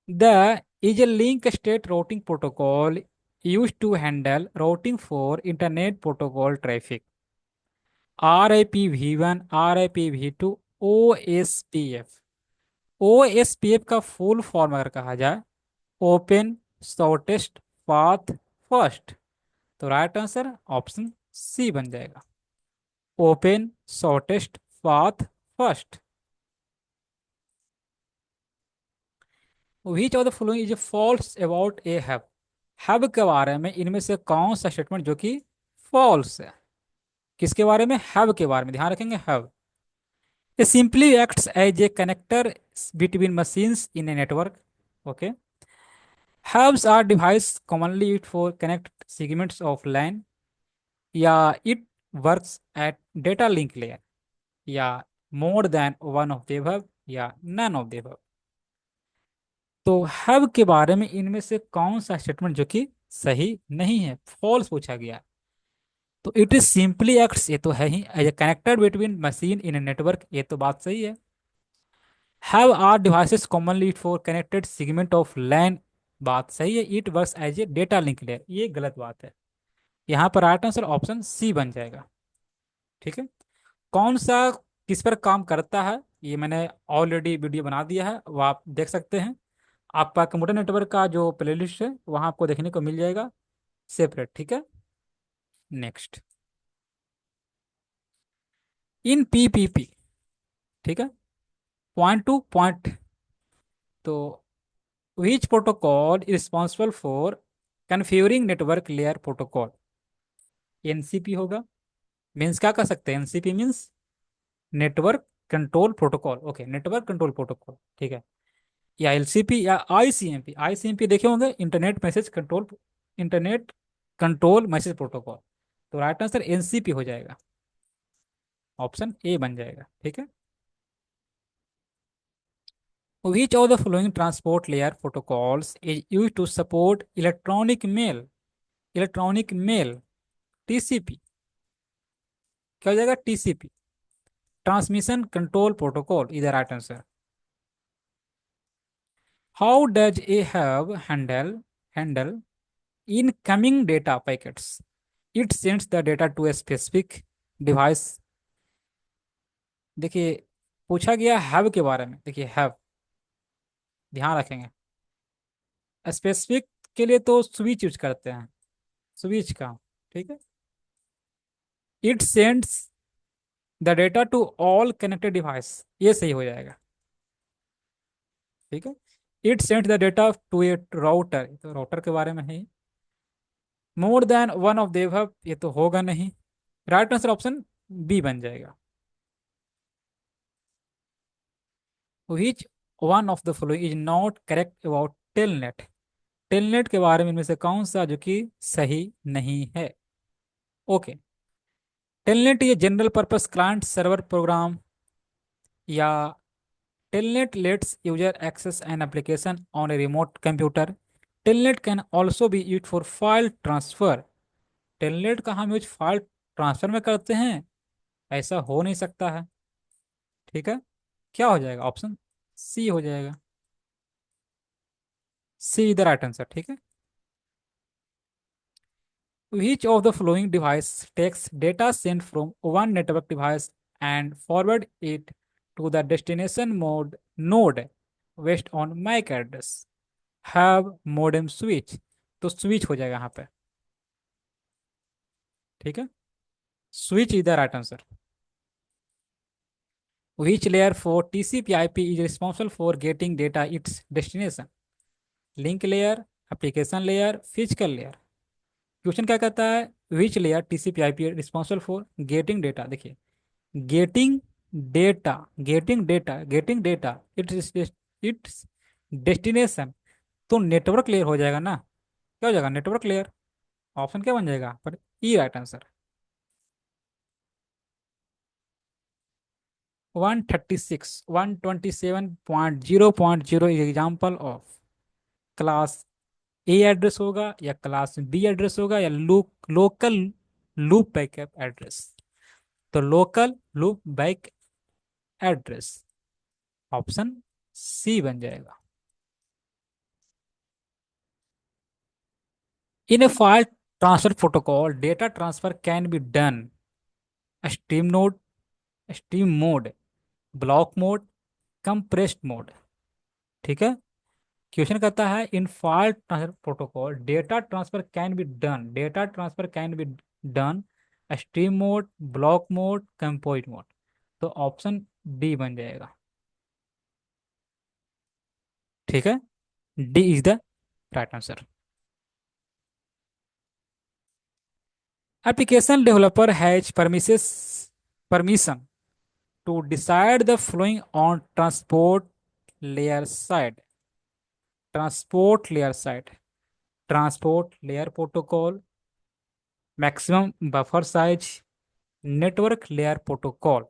S1: The is a link state routing protocol use to handle routing for internet protocol traffic, RIPv1, RIPv2, OSPF। OSPF का फुल फॉर्म अगर कहा जाए, ओपन शॉर्टेस्ट पाथ फर्स्ट, तो राइट आंसर ऑप्शन सी बन जाएगा, open shortest path first. Which of the following is false about a hub, hub के बारे में इनमें से कौन सा स्टेटमेंट जो कि फॉल्स है? किसके बारे में? हब के बारे में, ध्यान रखेंगे, hub. It simply acts as a connector between machines in a network. Okay. Hubs are devices commonly used for connect segments of LAN. Yeah, it works at data link layer. Yeah, more than one of the above. या none of the above। तो hub के बारे में इनमें से कौन सा statement जो कि सही नहीं है, फॉल्स पूछा गया? तो इट इज सिंपली एक्ट्स, ये तो है ही, as a connector between machine in a network, ये तो बात सही है। Have are devices commonly for connected segment of LAN, बात सही है। It works as a data link layer, ये गलत बात है। यहाँ पर राइट आंसर ऑप्शन सी बन जाएगा। ठीक है, कौन सा किस पर काम करता है, ये मैंने ऑलरेडी वीडियो बना दिया है, वो आप देख सकते हैं। आपका कंप्यूटर नेटवर्क का जो प्लेलिस्ट है वहाँ आपको देखने को मिल जाएगा सेपरेट। ठीक है, नेक्स्ट, इन PPP, ठीक है, पॉइंट टू पॉइंट, तो which protocol is responsible for configuring network layer protocol? NCP होगा। मीन्स क्या कर सकते हैं? NCP means network control protocol. Okay, network control protocol, ठीक है। या एलसीपी या आईसीएमपी, आईसीएमपी देखे होंगे, इंटरनेट कंट्रोल मैसेज प्रोटोकॉल, तो राइट आंसर एनसीपी हो जाएगा, ऑप्शन ए बन जाएगा। ठीक है, which of the following transport layer protocols is used to support electronic mail, TCP, क्या हो जाएगा? TCP. Transmission control protocol is the right answer. How does a have handle incoming data packets? It sends the data to a specific device. देखिए, पूछा गया have के बारे में. देखिए हैव, ध्यान रखेंगे. स्पेसिफिक के लिए तो स्विच यूज करते हैं, स्विच का. ठीक है. It sends the data to all connected device, ये सही हो जाएगा. ठीक है. It sends the data to a router, तो राउटर के बारे में है. मोर देन वन ऑफ देव, ये तो होगा नहीं. राइट आंसर ऑप्शन बी बन जाएगा. विच one of the following is not correct about telnet? Telnet के बारे में इनमें से कौन सा जो कि सही नहीं है? ओके. टेलनेट ये general purpose client server program, या telnet lets user access an application on a remote computer. Telnet can also be use for file transfer. Telnet का हम यूज फाइल ट्रांसफर में करते हैं, ऐसा हो नहीं सकता है. ठीक है. क्या हो जाएगा? ऑप्शन सी हो जाएगा. C is the right answer. ठीक है. Which of the following device takes data sent from one network device and forward it to the destination node based on MAC address? Have modem switch. तो switch हो जाएगा यहाँ पे. ठीक है. Switch is the right answer. Which layer for TCP/IP is responsible for getting data its destination? Link layer, application layer, physical layer. Question क्या कहता है? Which layer TCP/IP responsible for getting data. देखिए, getting data, getting data its destination, तो network layer हो जाएगा ना. क्या हो जाएगा? Network layer. ऑप्शन क्या बन जाएगा पर? E right answer. 136 127.0.0 example of class A address होगा, या क्लास बी एड्रेस होगा, या लोकल लूप बैकअप एड्रेस. तो local loop back address, option C बन जाएगा. In a file transfer protocol data transfer can be done stream node, stream mode, block mode, compressed mode. ठीक है. Question कहता है in file transfer protocol data transfer can be done stream mode, block mode, compose mode. तो option D बन जाएगा. ठीक है. D is the right answer. Application developer has permission to decide the following on layer side. Transport layer side. Transport layer protocol, maximum buffer size, network layer protocol.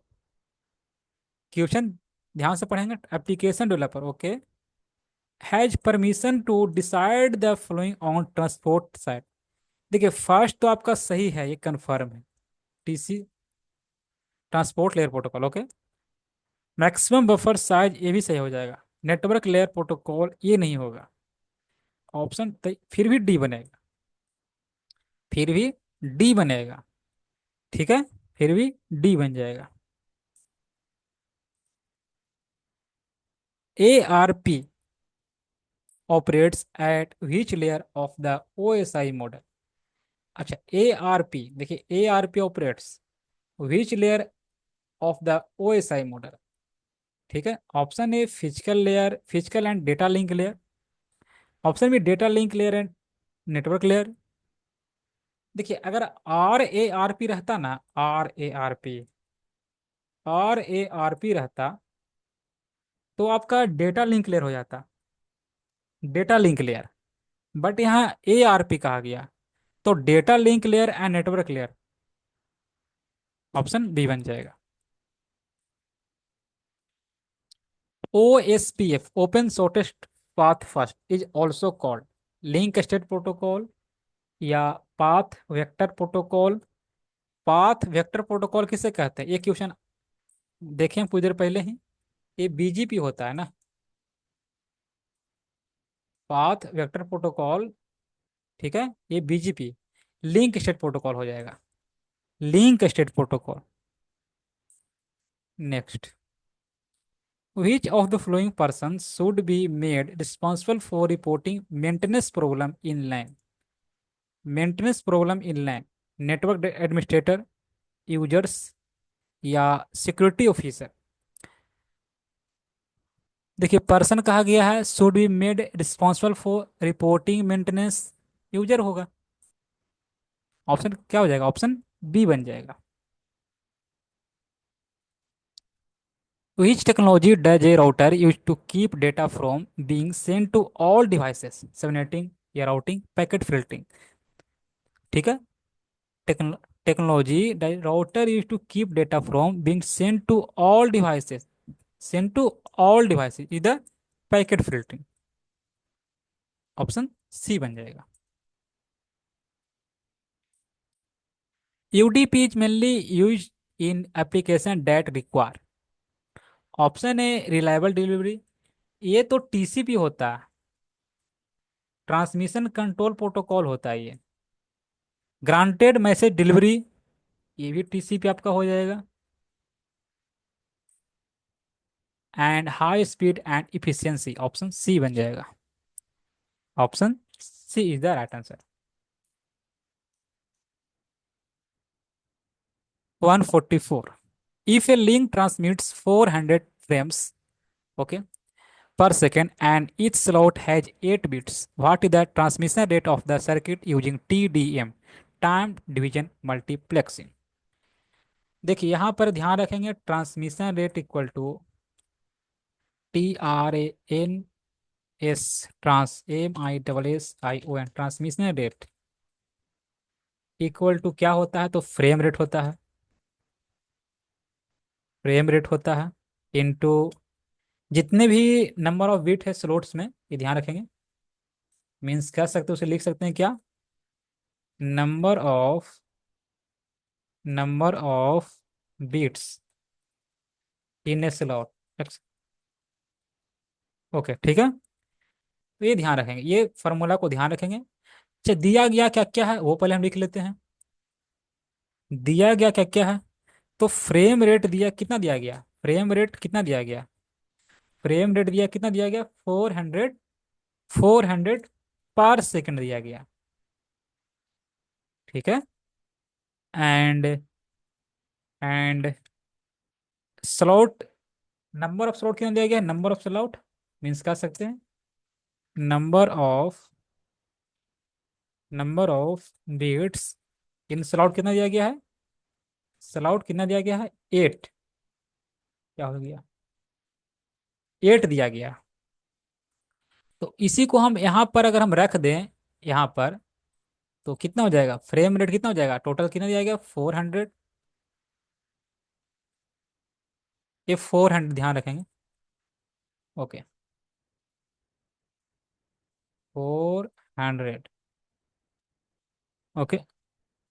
S1: Question ध्यान से पढ़ेंगे. Application developer, okay, has permission to decide the following on transport side. देखिए, first तो आपका सही है, ये confirm है. TC transport layer protocol, okay. Maximum buffer size, ये भी सही हो जाएगा. नेटवर्क लेयर प्रोटोकॉल, ये नहीं होगा. ऑप्शन फिर भी डी बनेगा. फिर भी डी बनेगा. ठीक है. फिर भी डी बन जाएगा. ARP operates at which layer of the OSI model. अच्छा, ARP, देखिए ARP operates which layer of the OSI model. ठीक है. Option A physical layer, physical and data link layer. Option B data link layer and network layer. देखिए, अगर RARP रहता ना, RARP रहता, तो आपका डेटा लिंक लेयर हो जाता, डेटा लिंक लेयर. बट यहाँ ARP कहा गया, तो data link layer and network layer, option B बन जाएगा. OSPF, open shortest path first, is also called link state protocol, या path vector protocol. Path vector protocol किसे कहते हैं? ये क्वेश्चन देखें हम कुछ देर पहले ही, ये बीजीपी होता है ना, पाथ वेक्टर प्रोटोकॉल। ठीक है, ये बीजीपी लिंक स्टेट प्रोटोकॉल हो जाएगा, link state protocol. Next, which of the following persons should be made responsible for reporting maintenance problem in line? Maintenance problem in line, network administrator, users, या security officer. देखिए person कहा गया है, should be made responsible for reporting maintenance, user होगा। Option क्या हो जाएगा, option B बन जाएगा। Which technology does a router use to keep data from being sent to all devices? Subnetting या राउटिंग, पैकेट फिल्टरिंग। ठीक है, technology router use to keep data from being sent to all devices, sent to all devices, इधर packet filtering. Option C बन जाएगा। UDP is mainly use in application that require. Option A reliable delivery, ये तो TCP होता है, transmission control protocol होता है ये। ग्रांटेड मैसेज डिलीवरी, ये भी टीसीपी आपका हो जाएगा। And high speed and efficiency, option C बन जाएगा। Option C is the right answer. 144, if a link transmits 400 frames, okay, per second and each slot has 8 bits, what is the transmission rate of the circuit using TDM, time division multiplexing? देखिए यहाँ पर ध्यान रखेंगे, transmission rate equal to TRANS, trans MISSION, transmission rate equal to क्या होता है, तो frame rate होता है, फ्रेम रेट होता है इनटू जितने भी नंबर ऑफ बिट है स्लोट्स में, ये ध्यान रखेंगे। मीन्स कह सकते हैं, उसे लिख सकते हैं क्या, number of, number of bits in A slot. Okay ठीक है, तो ये ध्यान रखेंगे, ये फॉर्मूला को ध्यान रखेंगे। अच्छा दिया गया क्या क्या है वो पहले हम लिख लेते हैं। दिया गया क्या क्या है, तो फ्रेम रेट दिया, कितना दिया गया, फ्रेम रेट कितना दिया गया, फ्रेम रेट दिया कितना दिया गया, 400, 400 पर सेकंड दिया गया। ठीक है, and and slot, number of slot कितना दिया गया, नंबर ऑफ स्लॉट मीन्स कह सकते हैं number of, number of bits in slot कितना दिया गया है, स्लॉट कितना दिया गया है, 8। क्या हो गया, 8 दिया गया। तो इसी को हम यहाँ पर अगर हम रख दें यहाँ पर, तो कितना हो जाएगा, फ्रेम रेट कितना हो जाएगा, टोटल कितना दिया गया 400, ये 400 ध्यान रखेंगे। ओके 400, ओके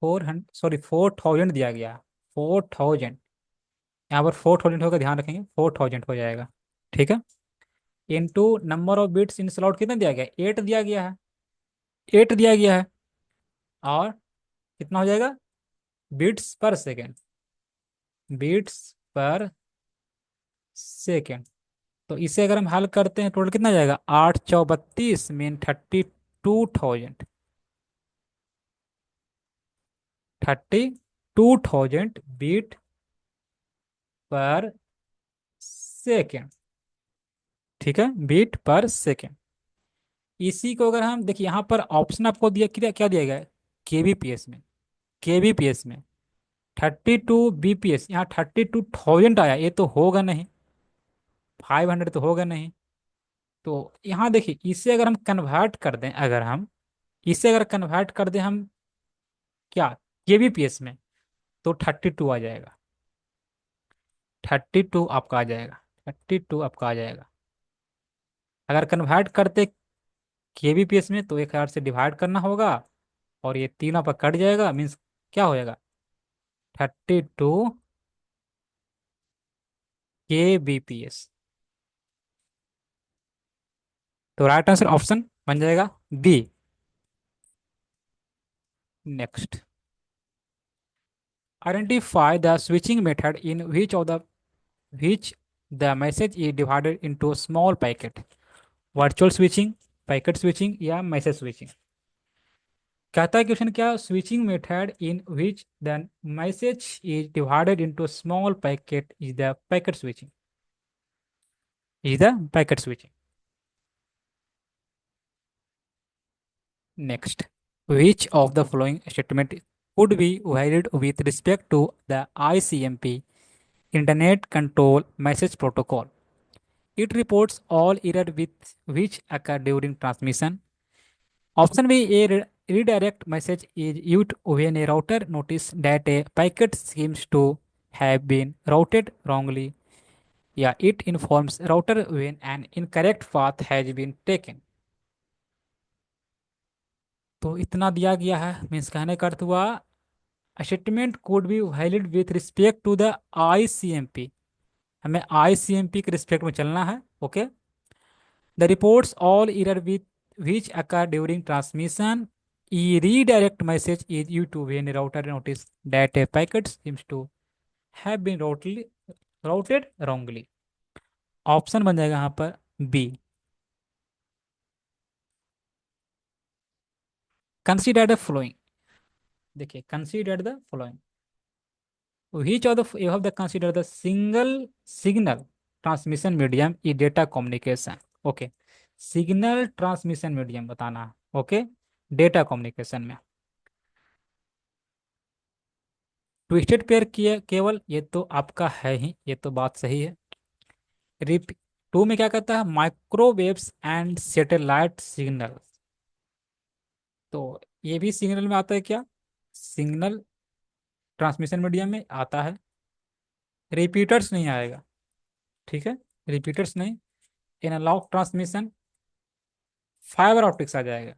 S1: 400 सॉरी 4000 दिया गया, 4000, यहाँ पर 4000 होगा, ध्यान रखेंगे 4000 हो जाएगा। ठीक है, into number of bits in slot कितना दिया गया, 8 दिया गया है, 8 दिया गया है, और कितना हो जाएगा, बिट्स पर सेकेंड, बिट्स पर सेकेंड। तो इसे अगर हम हल करते हैं, टोटल कितना जाएगा, 8 चौ 32 मीन 32,000, 32,000 बीट पर सेकेंड। ठीक है, बीट पर सेकेंड। इसी को अगर हम देखिए, यहाँ पर ऑप्शन आपको दिया, क्या क्या दिया गया है, केबीपीएस में, केबीपीएस में 32 बीपीएस, यहाँ 32,000 आया, ये तो होगा नहीं, 500 तो होगा नहीं। तो यहाँ देखिए, इसे अगर हम कन्वर्ट कर दें, अगर हम इसे अगर कन्वर्ट कर दें हम, क्या, केबीपीएस में, तो 32 आ जाएगा, 32 आपका आ जाएगा, 32 आपका आ जाएगा। अगर कन्वर्ट करते केबीपीएस में, तो 1000 से डिवाइड करना होगा, और ये तीनों पर कट जाएगा, मीन्स क्या हो जाएगा, 32 KBPS। तो राइट आंसर ऑप्शन बन जाएगा B. Next, identify the switching method in which the message is divided into small packet। Virtual switching, packet switching या मैसेज स्विचिंग। कहता है क्वेश्चन क्या, switching method in which the message is divided into small packet is the packet switching, is the packet switching. Next, which of the following statement could be valid with respect to the ICMP Internet Control Message Protocol? It reports all error with which occur during transmission. Option B, a redirect message is used when a router notice that a packet seems to have been routed wrongly. Yeah, it informs router when an incorrect path has been taken. तो इतना दिया गया है, means कहने का अर्थ हुआ statement could be valid with respect to the ICMP. हमें आईसीएमपी के रिस्पेक्ट में चलना है। Okay, the reports all error with which occur during transmission. A redirect message is used to when a router notice that a packet seems to have been routed wrongly। Option बन जाएगा यहाँ पर बी। Consider the following. देखिए, consider the following, which of the above the consider the single signal transmission medium in data communication। Okay, signal transmission medium बताना है। Okay, data communication में twisted pair किए केवल, ये तो आपका है ही, ये तो बात सही है। रिप टू में क्या कहता है, माइक्रोवेव्स एंड सैटेलाइट सिग्नल। तो ये भी सिग्नल में आता है क्या, सिग्नल ट्रांसमिशन मीडियम में आता है। रिपीटर्स नहीं आएगा, ठीक है, रिपीटर्स नहीं। एनालॉग ट्रांसमिशन, फाइबर ऑप्टिक्स आ जाएगा।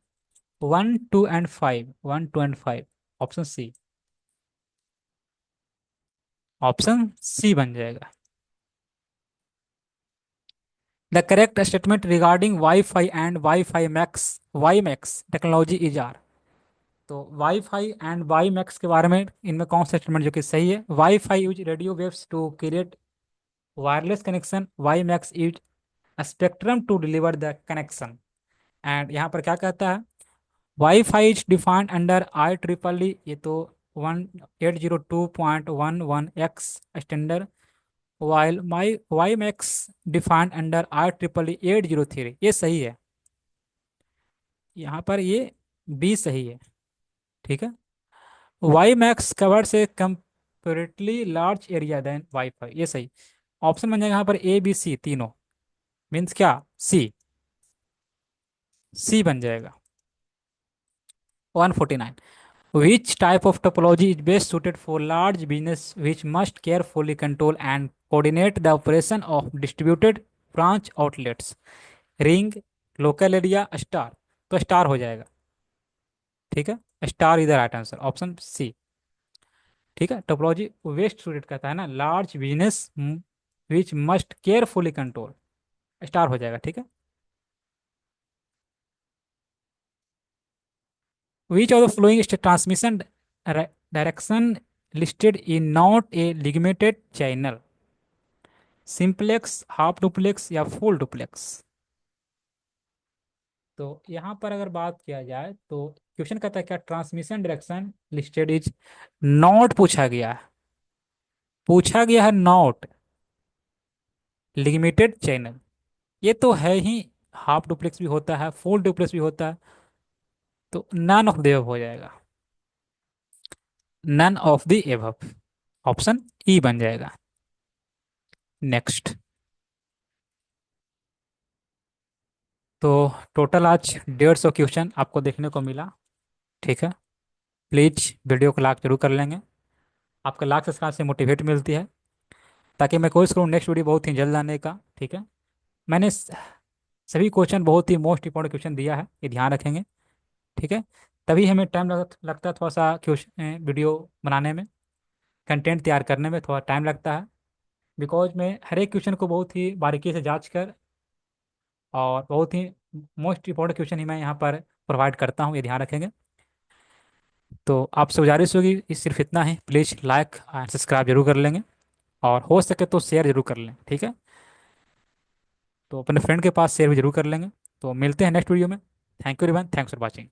S1: 1 2 and 5, 1 2 and 5, option C. Option C बन जाएगा। The correct statement regarding WiFi and WiFi max WiMAX technology is are. तो वाईफाई एंड वाई मैक्स के बारे में इनमें कौन सा स्टेटमेंट जो कि सही है, WiFi use radio waves to create wireless connection, WiMAX use spectrum to deliver the connection. And यहाँ पर क्या कहता है, WiFi is defined under IEEE, ये तो 1802.11x standard, while my WiMAX defined under IEEE 803। ये सही है, यहाँ पर ये बी सही है, ठीक है। WiMAX covers a comparatively large area than WiFi, ये सही। ऑप्शन बन जाएगा यहाँ पर ए बी सी तीनों, मीन्स क्या, सी, सी बन जाएगा। 149, which type of topology is best suited for large business which must carefully control and coordinate the operation of distributed branch outlets? Ring, local area, star. तो star हो जाएगा, ठीक है, star इधर राइट आंसर, ऑप्शन सी। ठीक है, topology waste suited कहता है ना, large business which must carefully control, star हो जाएगा, ठीक है। Which of the following transmission direction listed in not a लिगमेंटेड चैनल, सिंपलेक्स, हाफ डुप्लेक्स या फुल डुप्लेक्स। तो यहाँ पर अगर बात किया जाए तो क्वेश्चन कहता है क्या, transmission direction listed is not पूछा गया है, पूछा गया है नॉट लिमिटेड चैनल। ये तो है ही, हाफ डुप्लेक्स भी होता है, फुल डुप्लेक्स भी होता है, तो नन ऑफ द एबव हो जाएगा, none of the above, option E बन जाएगा। नेक्स्ट, तो टोटल आज 150 क्वेश्चन आपको देखने को मिला, ठीक है। प्लीज वीडियो को लाइक जरूर कर लेंगे, आपका लाइक सब्सक्राइब से मोटिवेट मिलती है, ताकि मैं कोशिश करूँ नेक्स्ट वीडियो बहुत ही जल्द आने का, ठीक है। मैंने सभी क्वेश्चन बहुत ही मोस्ट इंपॉर्टेंट क्वेश्चन दिया है, ये ध्यान रखेंगे, ठीक है। तभी हमें टाइम लगता है थोड़ा सा क्वेश्चन वीडियो बनाने में, कंटेंट तैयार करने में थोड़ा टाइम लगता है। बिकॉज मैं हर एक क्वेश्चन को बहुत ही बारीकी से जांच कर और बहुत ही मोस्ट इंपॉर्टेंट क्वेश्चन ही मैं यहाँ पर प्रोवाइड करता हूँ, ये ध्यान रखेंगे। तो आपसे गुजारिश होगी, इस सिर्फ इतना ही, प्लीज़ लाइक एंड सब्सक्राइब जरूर कर लेंगे, और हो सके तो शेयर जरूर कर लें, ठीक है। तो अपने फ्रेंड के पास शेयर भी जरूर कर लेंगे। तो मिलते हैं नेक्स्ट वीडियो में। Thank you everyone, thanks for watching.